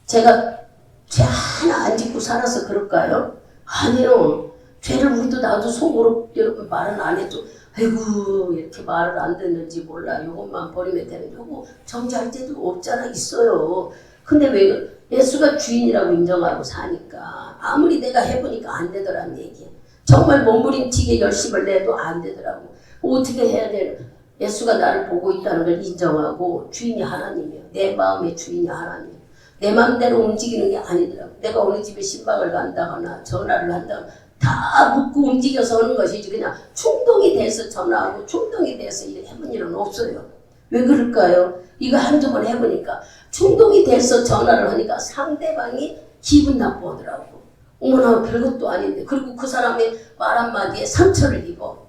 제가 죄 하나 안 짓고 살아서 그럴까요? 아니요. 죄를 우리도 나도 속으로 여러분 말은 안 해도 아이고 이렇게 말을 안 듣는지 몰라. 이것만 버리면 되는데 요거 정지할 때도 없잖아. 있어요. 근데 왜 예수가 주인이라고 인정하고 사니까 아무리 내가 해보니까 안 되더라는 얘기야. 정말 몸부림치게 열심을 내도 안 되더라고. 어떻게 해야 되나. 예수가 나를 보고 있다는 걸 인정하고 주인이 하나님이야. 내 마음의 주인이 하나님이야. 내 마음대로 움직이는 게 아니더라고. 내가 어느 집에 신방을 간다거나 전화를 한다거나 다 묻고 움직여서 하는 것이지 그냥 충동이 돼서 전화하고 충동이 돼서 해본 일은 없어요. 왜 그럴까요? 이거 한두 번 해보니까 충동이 돼서 전화를 하니까 상대방이 기분 나쁘더라고. 어머나 별것도 아닌데. 그리고 그 사람의 말 한마디에 상처를 입어.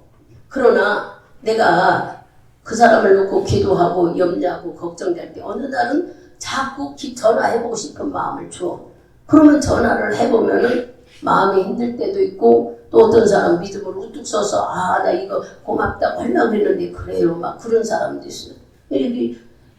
그러나 내가 그 사람을 놓고 기도하고 염려하고 걱정될 때 어느 날은 자꾸 전화해보고 싶은 마음을 줘. 그러면 전화를 해보면은 마음이 힘들 때도 있고 또 어떤 사람 믿음으로 우뚝 서서 나 이거 고맙다고 하려고 했는데 그래요. 막 그런 사람도 있어요.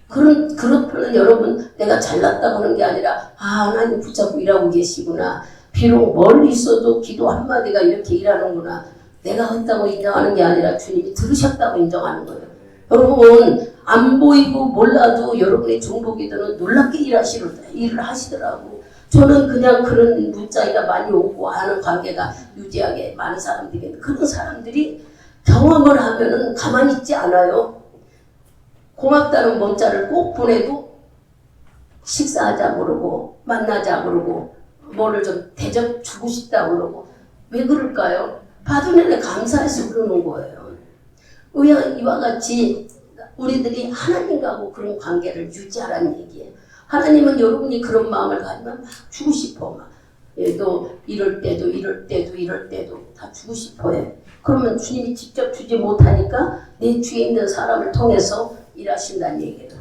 그렇다면 여러분 내가 잘났다고 하는 게 아니라 하나님 붙잡고 일하고 계시구나. 비록 멀리 있어도 기도 한마디가 이렇게 일하는구나. 내가 했다고 인정하는 게 아니라 주님이 들으셨다고 인정하는 거예요. 여러분 안 보이고 몰라도 여러분의 중보기도는 놀랍게 일을 하시더라고. 저는 그냥 그런 문자가 많이 오고 하는 관계가 유지하게 많은 사람들이 그런 사람들이 경험을 하면은 가만히 있지 않아요. 고맙다는 문자를 꼭 보내도 식사하자 그러고 만나자 그러고 뭐를 좀 대접 주고 싶다 그러고 왜 그럴까요? 받은 일에 감사해서 그러는 거예요. 이와 같이 우리들이 하나님과고 그런 관계를 유지하라는 얘기예요. 하나님은 여러분이 그런 마음을 가지면 막 주고 싶어. 막. 또 이럴 때도 다 주고 싶어 해. 그러면 주님이 직접 주지 못하니까 내 주위에 있는 사람을 통해서 일하신다는 얘기예요.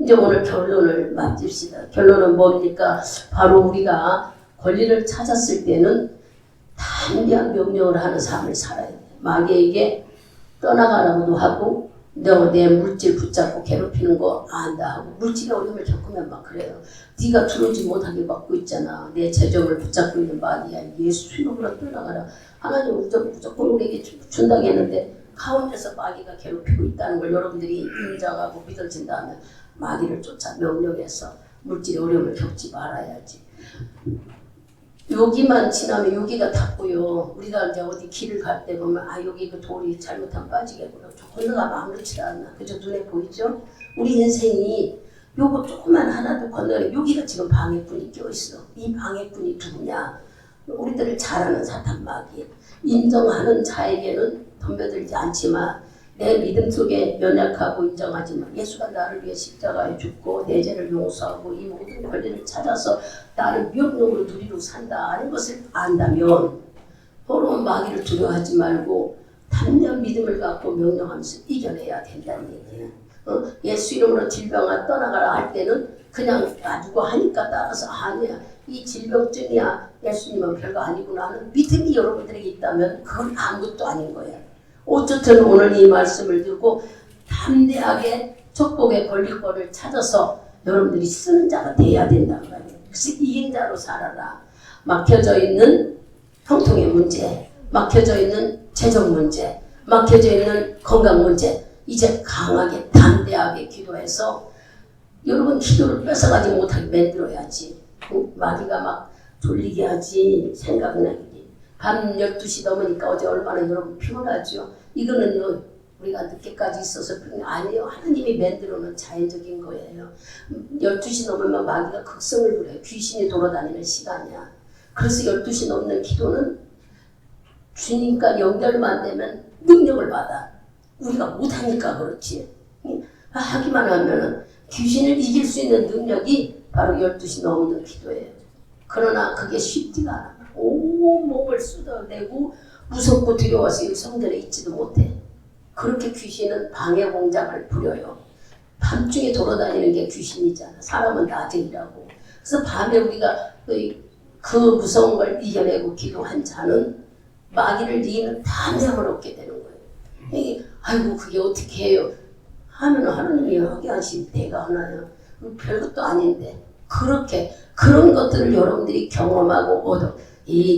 이제 오늘 결론을 맺읍시다. 결론은 뭡니까? 바로 우리가 권리를 찾았을 때는 담대한 명령을 하는 삶을 살아야 돼. 마귀에게 떠나가라고도 하고 너 내 물질 붙잡고 괴롭히는 거 안다 하고 물질의 어려움을 겪으면 막 그래요. 네가 들어오지 못하게 막고 있잖아. 내 재정을 붙잡고 있는 마귀야. 예수 이름으로 떠나가라. 하나님 무조건 우리에게 준다고 했는데 가운데서 마귀가 괴롭히고 있다는 걸 여러분들이 인정하고 믿어진다면 마귀를 쫓아 명령해서 물질의 어려움을 겪지 말아야지. 여기만 지나면 여기가 닿고요. 우리가 이제 어디 길을 갈 때 보면 아 여기 그 돌이 잘못하면 빠지겠구나. 건너가면 아무렇지도 않나. 그저 눈에 보이죠? 우리 인생이 요거 조그만 하나도 건너면 여기가 지금 방해꾼이 껴있어. 이 방해꾼이 누구냐? 우리들을 잘 아는 사탄 마귀. 인정하는 자에게는 덤벼들지 않지만 내 믿음 속에 연약하고 인정하지만 예수가 나를 위해 십자가에 죽고 내 죄를 용서하고 이 모든 권리를 찾아서 나를 명령으로 누리로 산다는 것을 안다면 서러운 마귀를 두려워하지 말고 담대한 믿음을 갖고 명령하면서 이겨내야 된다는 얘기예요. 예수 이름으로 질병아 떠나가라 할 때는 그냥 누구 하니까 따라서 아니야 이 질병증이야 예수님은 별거 아니구나 하는 믿음이 여러분들에게 있다면 그건 아무것도 아닌 거야. 어쨌든 오늘 이 말씀을 듣고 담대하게 축복의 권리권을 찾아서 여러분들이 쓰는 자가 돼야 된다는 거예요. 그래서 이긴 자로 살아라. 막혀져 있는 형통의 문제, 막혀져 있는 재정 문제, 막혀져 있는 건강 문제 이제 강하게 담대하게 기도해서 여러분 기도를 뺏어가지 못하게 만들어야지. 마귀가 막 졸리게 하지 생각나게 밤 12시 넘으니까 어제 얼마나 여러분 피곤하죠. 이거는요 우리가 늦게까지 있어서 아니에요. 하나님이 만들어놓은 자연적인 거예요. 12시 넘으면 마귀가 극성을 부려요. 귀신이 돌아다니는 시간이야. 그래서 12시 넘는 기도는 주님과 연결만 되면 능력을 받아. 우리가 못하니까 그렇지. 하기만 하면은 귀신을 이길 수 있는 능력이 바로 12시 넘는 기도예요. 그러나 그게 쉽지가 않아. 온 몸을 쏟아내고 무섭고 두려워서 성전에 있지도 못해. 그렇게 귀신은 방해 공작을 부려요. 밤중에 돌아다니는 게 귀신이잖아. 사람은 낮에 일하고. 그래서 밤에 우리가 그 무서운 걸 이겨내고 기도한 자는 마귀를 이기는 담대함을 얻게 되는 거예요. 아이고 그게 어떻게 해요? 하면 하나님이 하게 하신 때가 하나요. 별것도 아닌데 그렇게 그런 것들을 여러분들이 경험하고 얻어.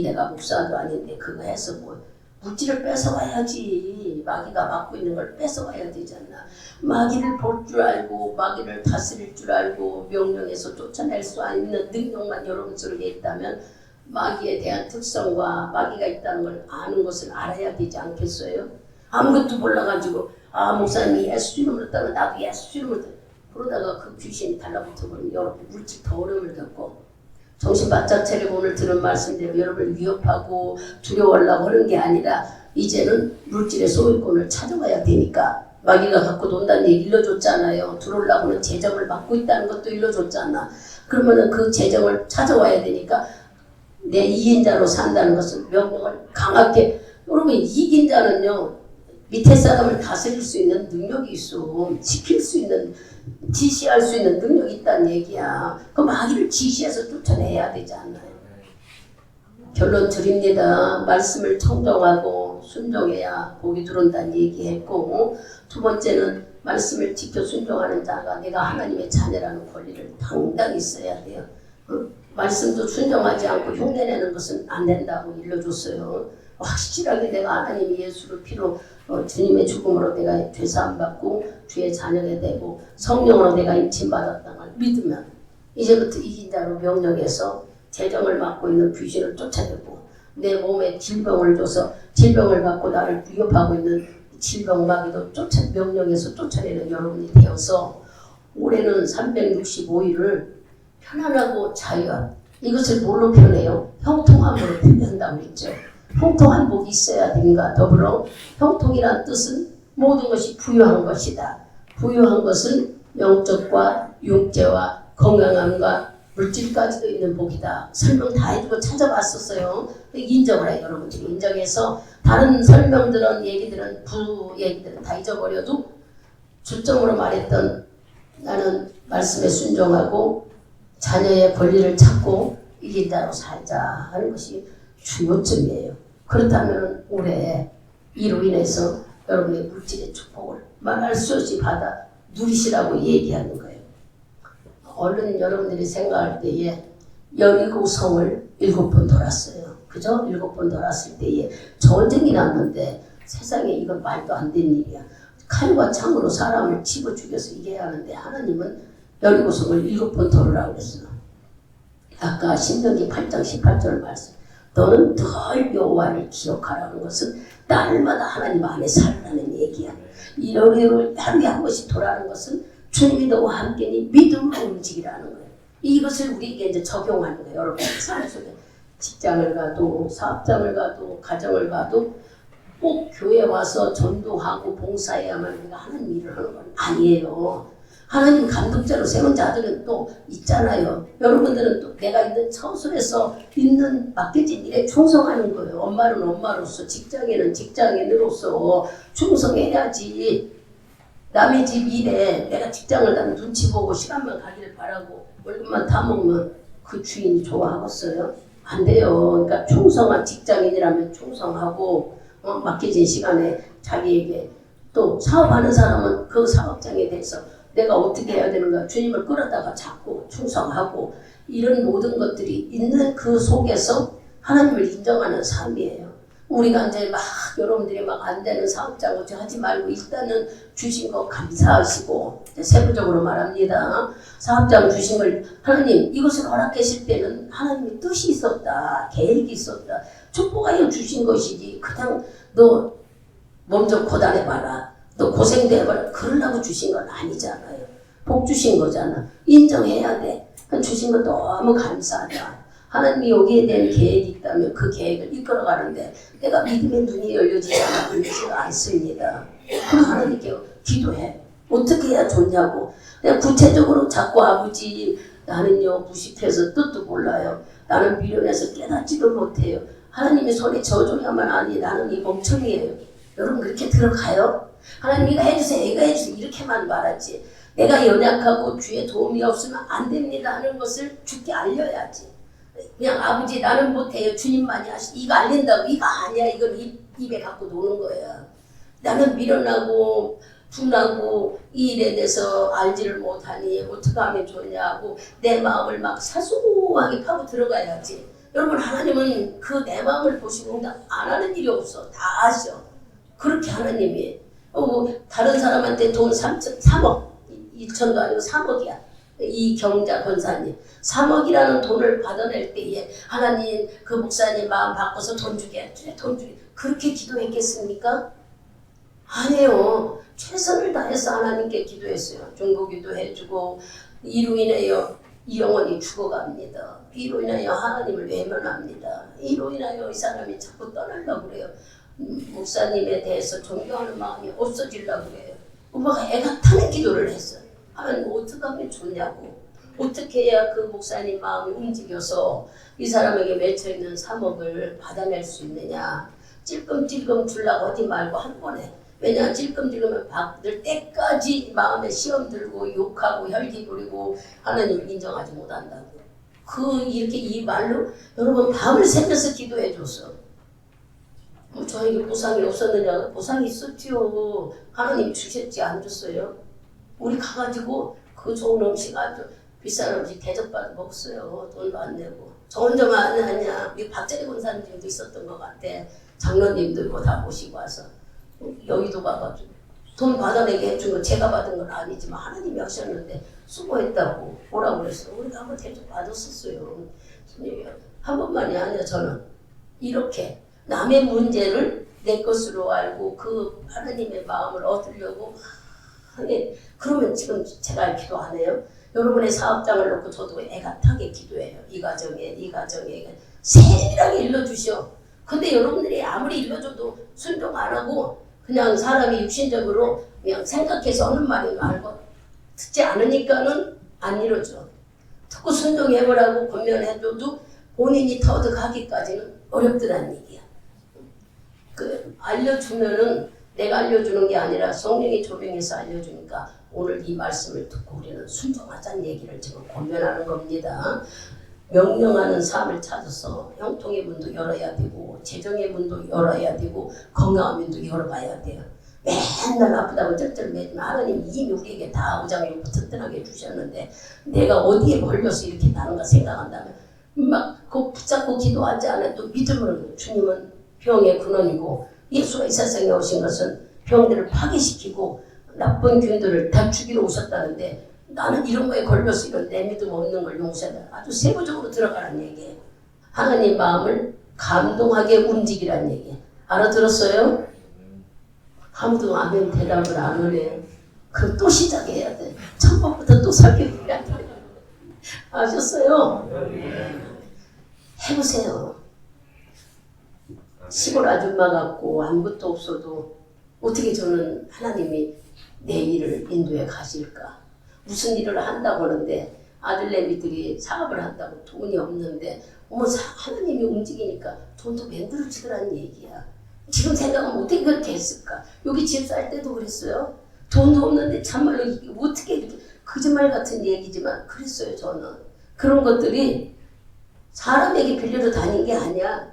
내가 목사도 아닌데 그거 해서 뭐 물질을 뺏어와야지. 마귀가 맡고 있는 걸 뺏어와야 되잖아. 마귀를 볼 줄 알고 마귀를 다스릴 줄 알고 명령해서 쫓아낼 수 있는 능력만 여러분 속에 있다면 마귀에 대한 특성과 마귀가 있다는 걸 아는 것을 알아야 되지 않겠어요? 아무것도 몰라가지고 목사님이 예수 이름으로 따면 나도 예수 이름으로 그러다가 그 귀신이 달라붙어버리면 여러분 물질 더 어려움을 겪고 정신 바짝 차리고 오늘 들은 말씀대로 여러분을 위협하고 두려워하려고 하는 게 아니라 이제는 물질의 소유권을 찾아가야 되니까 마귀가 갖고 논다는 얘기 일러줬잖아요. 들어오려고는 재정을 막고 있다는 것도 일러줬잖아. 그러면은 그 재정을 찾아와야 되니까 내 이긴 자로 산다는 것을 명령을 강하게 여러분 이긴 자는요 밑에 사람을 다스릴 수 있는 능력이 있어. 지킬 수 있는 지시할 수 있는 능력이 있다는 얘기야. 그 마귀를 지시해서 쫓아내야 되지 않나요? 결론 드립니다. 말씀을 청정하고 순종해야 복이 들어온다는 얘기했고 두 번째는 말씀을 지켜 순종하는 자가 내가 하나님의 자녀라는 권리를 당당히 써야 돼요. 말씀도 순종하지 않고 흉내내는 것은 안 된다고 일러줬어요. 확실하게 내가 하나님이 예수를 피로 주님의 죽음으로 내가 죄사함 받고 주의 자녀가 되고 성령으로 내가 임침받았다는 걸 믿으면 이제부터 이긴 자로 명령해서 재정을 맡고 있는 귀신을 쫓아내고 내 몸에 질병을 줘서 질병을 갖고 나를 위협하고 있는 질병 마귀도 명령해서 쫓아내는 여러분이 되어서 올해는 365일을 편안하고 자유한 이것을 뭘로 표현해요? 형통함으로 표현한다고 했죠. 형통한 복이 있어야 됩니다. 더불어 형통이란 뜻은 모든 것이 부유한 것이다. 부유한 것은 영적과 육체와 건강함과 물질까지도 있는 복이다. 설명 다 해주고 찾아봤었어요. 인정을 해요. 여러분들이 인정해서 다른 설명들은 얘기들은 부 얘기들은 다 잊어버려도 주점으로 말했던 나는 말씀에 순종하고 자녀의 권리를 찾고 이긴다고 살자 하는 것이 주요점이에요. 그렇다면 올해 이로 인해서 여러분의 물질의 축복을 말할 수 없이 받아 누리시라고 얘기하는 거예요. 얼른 여러분들이 생각할 때에 17성을 7번 돌았어요. 그죠? 7번 돌았을 때에 전쟁이 났는데 세상에 이건 말도 안 되는 일이야. 칼과 창으로 사람을 집어 죽여서 이겨야 하는데 하나님은 17성을 7번 돌으라고 그랬어요. 아까 신명기 8장 18절 말씀. 너는 늘 여호와를 기억하라는 것은 날마다 하나님 안에 살라는 얘기야. 이러리를 하루에 한 번씩 돌아가는 것은 주님이 너와 함께니 믿음으로 움직이라는 거예요. 이것을 우리에게 이제 적용하는 거예요. 여러분 삶 속에 직장을 가도 사업장을 가도 가정을 가도 꼭 교회 와서 전도하고 봉사해야만 우리가 하나님 일을 하는 건 아니에요. 하나님 감독자로 세운 자들은 또 있잖아요. 여러분들은 또 내가 있는 처소에서 있는 맡겨진 일에 충성하는 거예요. 엄마는 엄마로서, 직장인은 직장인으로서 충성해야지. 남의 집 일에 내가 직장을 다니면 눈치 보고 시간만 가기를 바라고 월급만 타먹으면 그 주인이 좋아하겠어요? 안 돼요. 그러니까 충성한 직장인이라면 충성하고 맡겨진 시간에 자기에게 또 사업하는 사람은 그 사업장에 대해서 내가 어떻게 해야 되는가 주님을 끌어다가 잡고 충성하고 이런 모든 것들이 있는 그 속에서 하나님을 인정하는 삶이에요. 우리가 이제 막 여러분들이 막 안 되는 사업장 어찌 하지 말고 일단은 주신 거 감사하시고 세부적으로 말합니다. 사업장 주신 걸 하나님 이것을 허락하실 때는 하나님의 뜻이 있었다. 계획이 있었다. 축복하여 주신 것이지 그냥 너 몸 좀 고단해봐라. 너 고생도 해봐라. 그러려고 주신 건 아니잖아요. 복 주신 거잖아. 인정해야 돼. 주신 거 너무 감사하다. 하나님이 여기에 대한 계획이 있다면 그 계획을 이끌어가는데 내가 믿음의 눈이 열려지지 않습니다. 그럼 하나님께 기도해. 어떻게 해야 좋냐고. 내가 구체적으로 자꾸 아버지 나는요 무식해서 뜻도 몰라요. 나는 미련해서 깨닫지도 못해요. 하나님의 손에 져줘야만 아니 나는 이 멍청이에요. 여러분 그렇게 들어가요? 하나님 이거 해주세요. 이거 해주세요. 이렇게만 말하지. 내가 연약하고 주의 도움이 없으면 안 됩니다 하는 것을 주께 알려야지. 그냥 아버지 나는 못해요. 주님만이 하시. 이거 알린다고 이거 아니야. 이건 입에 갖고 노는 거야. 나는 미련하고 둔하고 이 일에 대해서 알지를 못하니 어떻게 하면 좋냐고 내 마음을 막 사소하게 파고 들어가야지. 여러분 하나님은 그 내 마음을 보시고 응답 안 하는 일이 없어. 다 아셔. 그렇게 하나님이 다른 사람한테 돈 3억 1천도 아니고 3억이야. 이 경자 권사님 3억이라는 돈을 받아낼 때에 하나님 그 목사님 마음 바꿔서 돈 주게 그렇게 기도했겠습니까? 아니에요. 최선을 다해서 하나님께 기도했어요. 중보기도 해주고 이로 인하여 이 영혼이 죽어갑니다. 이로 인하여 하나님을 외면합니다. 이로 인하여 이 사람이 자꾸 떠나려고 그래요. 목사님에 대해서 존경하는 마음이 없어지려고 그래요. 엄마가 애가 타는 기도를 했어요. 하나님 어떻게 하면 좋냐고. 어떻게 해야 그 목사님 마음이 움직여서 이 사람에게 맺혀있는 3억을 받아낼 수 있느냐. 찔끔찔끔 주려고 하지 말고 한 번에. 왜냐 찔끔찔끔은 받을 때까지 마음에 시험 들고 욕하고 혈기 부리고 하나님을 인정하지 못한다고. 이렇게 이 말로 여러분 밤을 새면서 기도해 줬어. 저에게 보상이 없었느냐? 보상이 있었지요. 하나님 주셨지 안 줬어요? 우리 가가지고 그 좋은 음식 아주 비싼 음식 대접받아 먹었어요. 돈도 안 내고. 저 혼자만 하냐? 우리 박재리 권사님도 있었던 것 같아. 장로님들도 다 모시고 와서 여의도 가가지고 돈 받아내게 해준 건 제가 받은 건 아니지만 하나님이 하셨는데 수고했다고 뭐라고 그랬어요. 우리가 한번 대접 받았었어요. 한 번만이 아니야. 저는 이렇게 남의 문제를 내 것으로 알고 그 하나님의 마음을 얻으려고 하니 그러면 지금 제가 기도 안 해요? 여러분의 사업장을 놓고 저도 애가 타게 기도해요. 이 가정에 세밀하게 일러주셔. 근데 여러분들이 아무리 일러줘도 순종 안 하고 그냥 사람이 육신적으로 그냥 생각해서 하는 말인 거 알고 듣지 않으니까는 안 이루어져. 듣고 순종해보라고 권면해줘도 본인이 터득하기까지는 어렵더란 얘기야. 알려주면은 내가 알려주는 게 아니라 성령이 조명해서 알려주니까 오늘 이 말씀을 듣고 우리는 순종하자는 얘기를 지금 권면하는 겁니다. 명령하는 삶을 찾아서 형통의 문도 열어야 되고 재정의 문도 열어야 되고 건강한 문도 열어봐야 돼요. 맨날 아프다고 쩔쩔매지면 하나님 이미 우리에게 다 오장육부 튼튼하게 주셨는데 내가 어디에 걸려서 이렇게 다른가 생각한다면 막 그거 붙잡고 기도하지 않아도 믿음으로 주님은 병의 근원이고 예수가 이 세상에 오신 것은 병들을 파괴시키고 나쁜 균들을 다 죽이러 오셨다는데 나는 이런 거에 걸려서 이런 내 믿음 없는 걸 용서해야 돼. 아주 세부적으로 들어가는 얘기예요. 하나님 마음을 감동하게 움직이라는 얘기예요. 알아들었어요? 아무도 아멘 대답을 안 하네. 그럼 또 시작해야 돼. 처음부터 또 설교해야 돼. 아셨어요? 해보세요. 시골 아줌마 같고 아무것도 없어도 어떻게 저는 하나님이 내 일을 인도에 가실까? 무슨 일을 한다고 하는데 아들내미들이 사업을 한다고 돈이 없는데 어머 하나님이 움직이니까 돈도 만들어지더라는 얘기야. 지금 생각하면 어떻게 그렇게 했을까? 여기 집 살 때도 그랬어요. 돈도 없는데 참말로 이게 어떻게 이렇게 거짓말 같은 얘기지만 그랬어요. 저는 그런 것들이 사람에게 빌려서 다닌 게 아니야.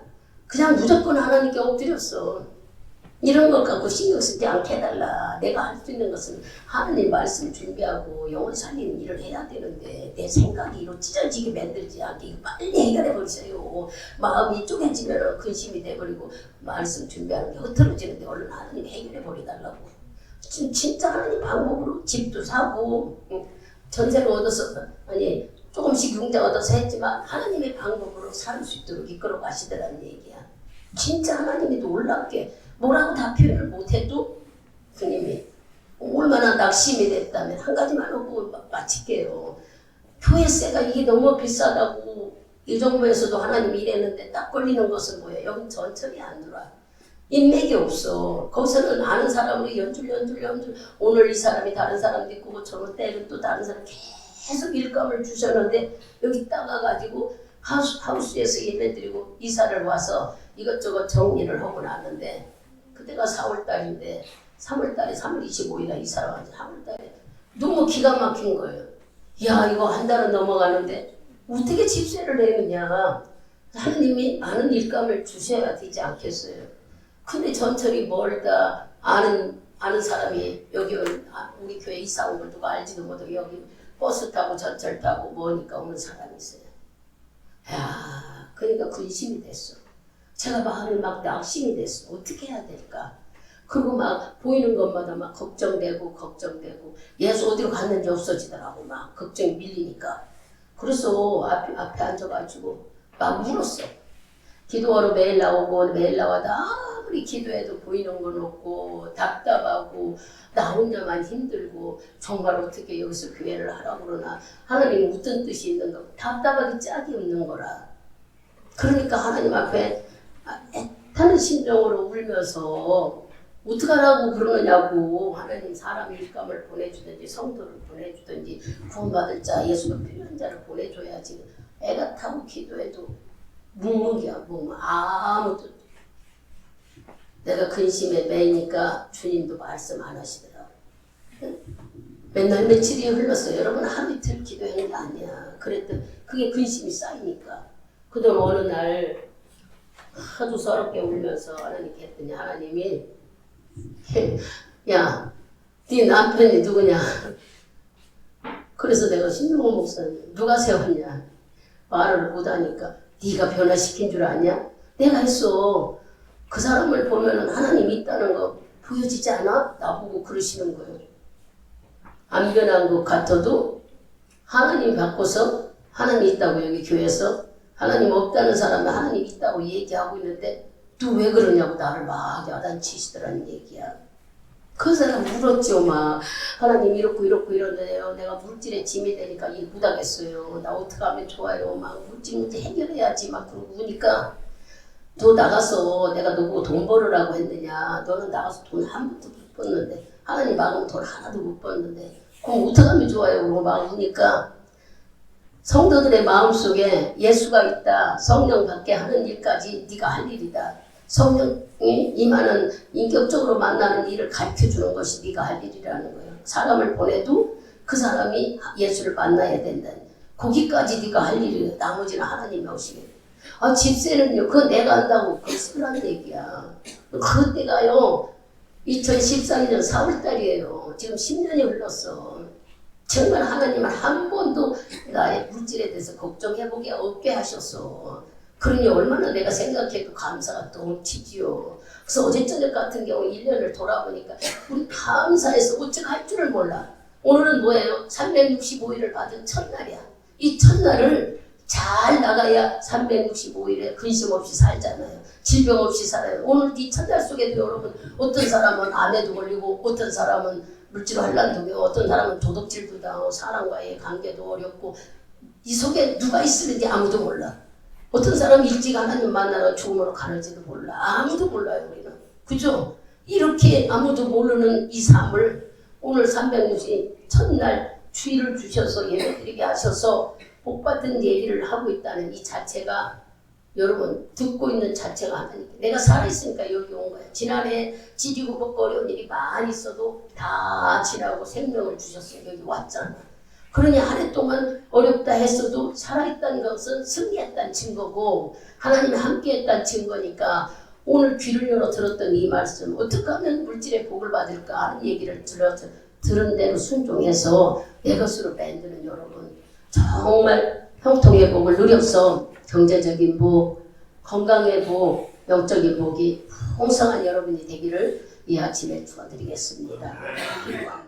그냥 무조건 하나님께 엎드렸어. 이런 것 갖고 신경 쓰지 않게 해달라. 내가 할 수 있는 것은 하나님 말씀 준비하고 영혼 살리는 일을 해야 되는데 내 생각이 이로 찢어지게 만들지 않게 빨리 해결해 버리세요. 마음이 쪼개지면 근심이 돼버리고 말씀 준비하는 게 흐트러지는데 얼른 하나님 해결해 버려달라고. 진짜 하나님 방법으로 집도 사고 전세를 얻어서 아니 조금씩 융자 얻어서 했지만 하나님의 방법으로 살 수 있도록 이끌어 가시더라는 얘기야. 진짜 하나님이 놀랍게 뭐라고 다 표현을 못해도 주님이 얼마나 낙심이 됐다면 한 가지만 하고 마칠게요. 교회세가 이게 너무 비싸다고 이 정부에서도 하나님이 이랬는데 딱 걸리는 것은 뭐예요? 여기 전철이 안 돌아. 인맥이 없어. 거기서는 아는 사람으로 연줄 오늘 이 사람이 다른 사람도 있고 저번 때는 또 다른 사람 계속 일감을 주셨는데 여기 따가가지고 하우스에서 예배드리고 이사를 와서 이것저것 정리를 하고 나는데 그때가 4월달인데 3월달에 3월 25일에 이사를 와서 3월달에 너무 기가 막힌 거예요. 야 이거 한 달은 넘어가는데 어떻게 집세를 내느냐. 하나님이 많은 일감을 주셔야 되지 않겠어요. 근데 전철이 멀다 아는 사람이 여기 우리 교회 이사 온 걸 누가 알지도 못하고 여기 버스 타고 전철 타고 뭐니까 오는 사람이 있어요. 야 그러니까 근심이 됐어. 제가 마음이 막 낙심이 됐어. 어떻게 해야 될까? 그리고 막 보이는 것마다 막 걱정되고 예수 어디로 갔는지 없어지더라고. 막 걱정이 밀리니까. 그래서 앞에 앉아가지고 막 울었어. 기도하러 매일 나오고 매일 나와도 아무리 기도해도 보이는 건 없고 답답하고 나 혼자만 힘들고 정말 어떻게 여기서 교회를 하라고 그러나 하나님 무슨 뜻이 있는가 답답하기 짝이 없는 거라. 그러니까 하나님 앞에 애타는 심정으로 울면서 어떡하라고 그러느냐고. 하나님 사람 일감을 보내주든지 성도를 보내주든지 구원받을 자 예수가 필요한 자를 보내줘야지. 애가 타고 기도해도 묵묵이야. 아무도. 내가 근심에 매이니까 주님도 말씀 안 하시더라고. 맨날 며칠이 흘렀어요. 여러분 하루 이틀 기도하는 게 아니야. 그랬더니 그게 근심이 쌓이니까. 그동안 어느 날 아주 서럽게 울면서 하나님께 했더니 하나님이 야, 네 남편이 누구냐? 그래서 내가 신동호 목사님 누가 세웠냐? 말을 못하니까 네가 변화시킨 줄 아냐? 내가 했어. 그 사람을 보면 하나님이 있다는 거 보여지지 않아? 나보고 그러시는 거예요. 안 변한 것 같아도 하나님 바꿔서 하나님 있다고 여기 교회에서 하나님 없다는 사람은 하나님 있다고 얘기하고 있는데 또 왜 그러냐고 나를 막 야단치시더라는 얘기야. 그 사람 울었죠. 막 하나님 이렇고 이러는데요. 내가 물질에 짐이 되니까 일 못하겠어요. 나 어떻게 하면 좋아요. 막 물질 해결해야지 막 그러고 우니까 너 나가서 내가 너보고 돈 벌으라고 했느냐. 너는 나가서 돈 한 푼도 못 벌는데 하나님 막으면 돈 하나도 못 벌는데 그럼 어떻게 하면 좋아요. 그러고 막 우니까 성도들의 마음속에 예수가 있다. 성령 받게 하는 일까지 네가 할 일이다. 성령이 임하는 인격적으로 만나는 일을 가르쳐주는 것이 네가 할 일이라는 거예요. 사람을 보내도 그 사람이 예수를 만나야 된다. 거기까지 네가 할 일이에요. 나머지는 하나님이 오시게. 집세는요. 그거 내가 한다고 그거 쓰란 얘기야. 그때가요. 2014년 4월달이에요. 지금 10년이 흘렀어. 정말 하나님은 한 번도 나의 물질에 대해서 걱정해보게 없게 하셨어. 그러니 얼마나 내가 생각해도 감사가 넘치지요. 그래서 어제 저녁 같은 경우 1년을 돌아보니까 우리 감사해서 어찌 할 줄을 몰라. 오늘은 뭐예요? 365일을 받은 첫날이야. 이 첫날을 잘 나가야 365일에 근심 없이 살잖아요. 질병 없이 살아요. 오늘 이 첫날 속에도 여러분 어떤 사람은 암에도 걸리고 어떤 사람은 물질 환란도 오고 어떤 사람은 도둑질도 당하고 사람과의 관계도 어렵고 이 속에 누가 있을지 아무도 몰라. 어떤 사람이 일찍 하나님 만나러 죽음으로 가는지도 몰라. 아무도 몰라요 우리는. 그죠? 이렇게 아무도 모르는 이 삶을 오늘 360 첫날 주일을 주셔서 예배드리게 하셔서 복받은 얘기를 하고 있다는 이 자체가 여러분 듣고 있는 자체가 하나니까 내가 살아있으니까 여기 온 거야. 지난해 지리고 볶고 어려운 일이 많이 있어도 다 지나고 생명을 주셨어요. 여기 왔잖아. 그러니 한 해 동안 어렵다 했어도 살아있다는 것은 승리했다는 증거고 하나님이 함께했다는 증거니까 오늘 귀를 열어 들었던 이 말씀 어떻게 하면 물질의 복을 받을까 하는 얘기를 들은 대로 순종해서 내 것으로 만드는 여러분 정말 형통의 복을 누려서 경제적인 복, 건강의 복, 영적인 복이 풍성한 여러분이 되기를 이 아침에 축원드리겠습니다. 기도합니다.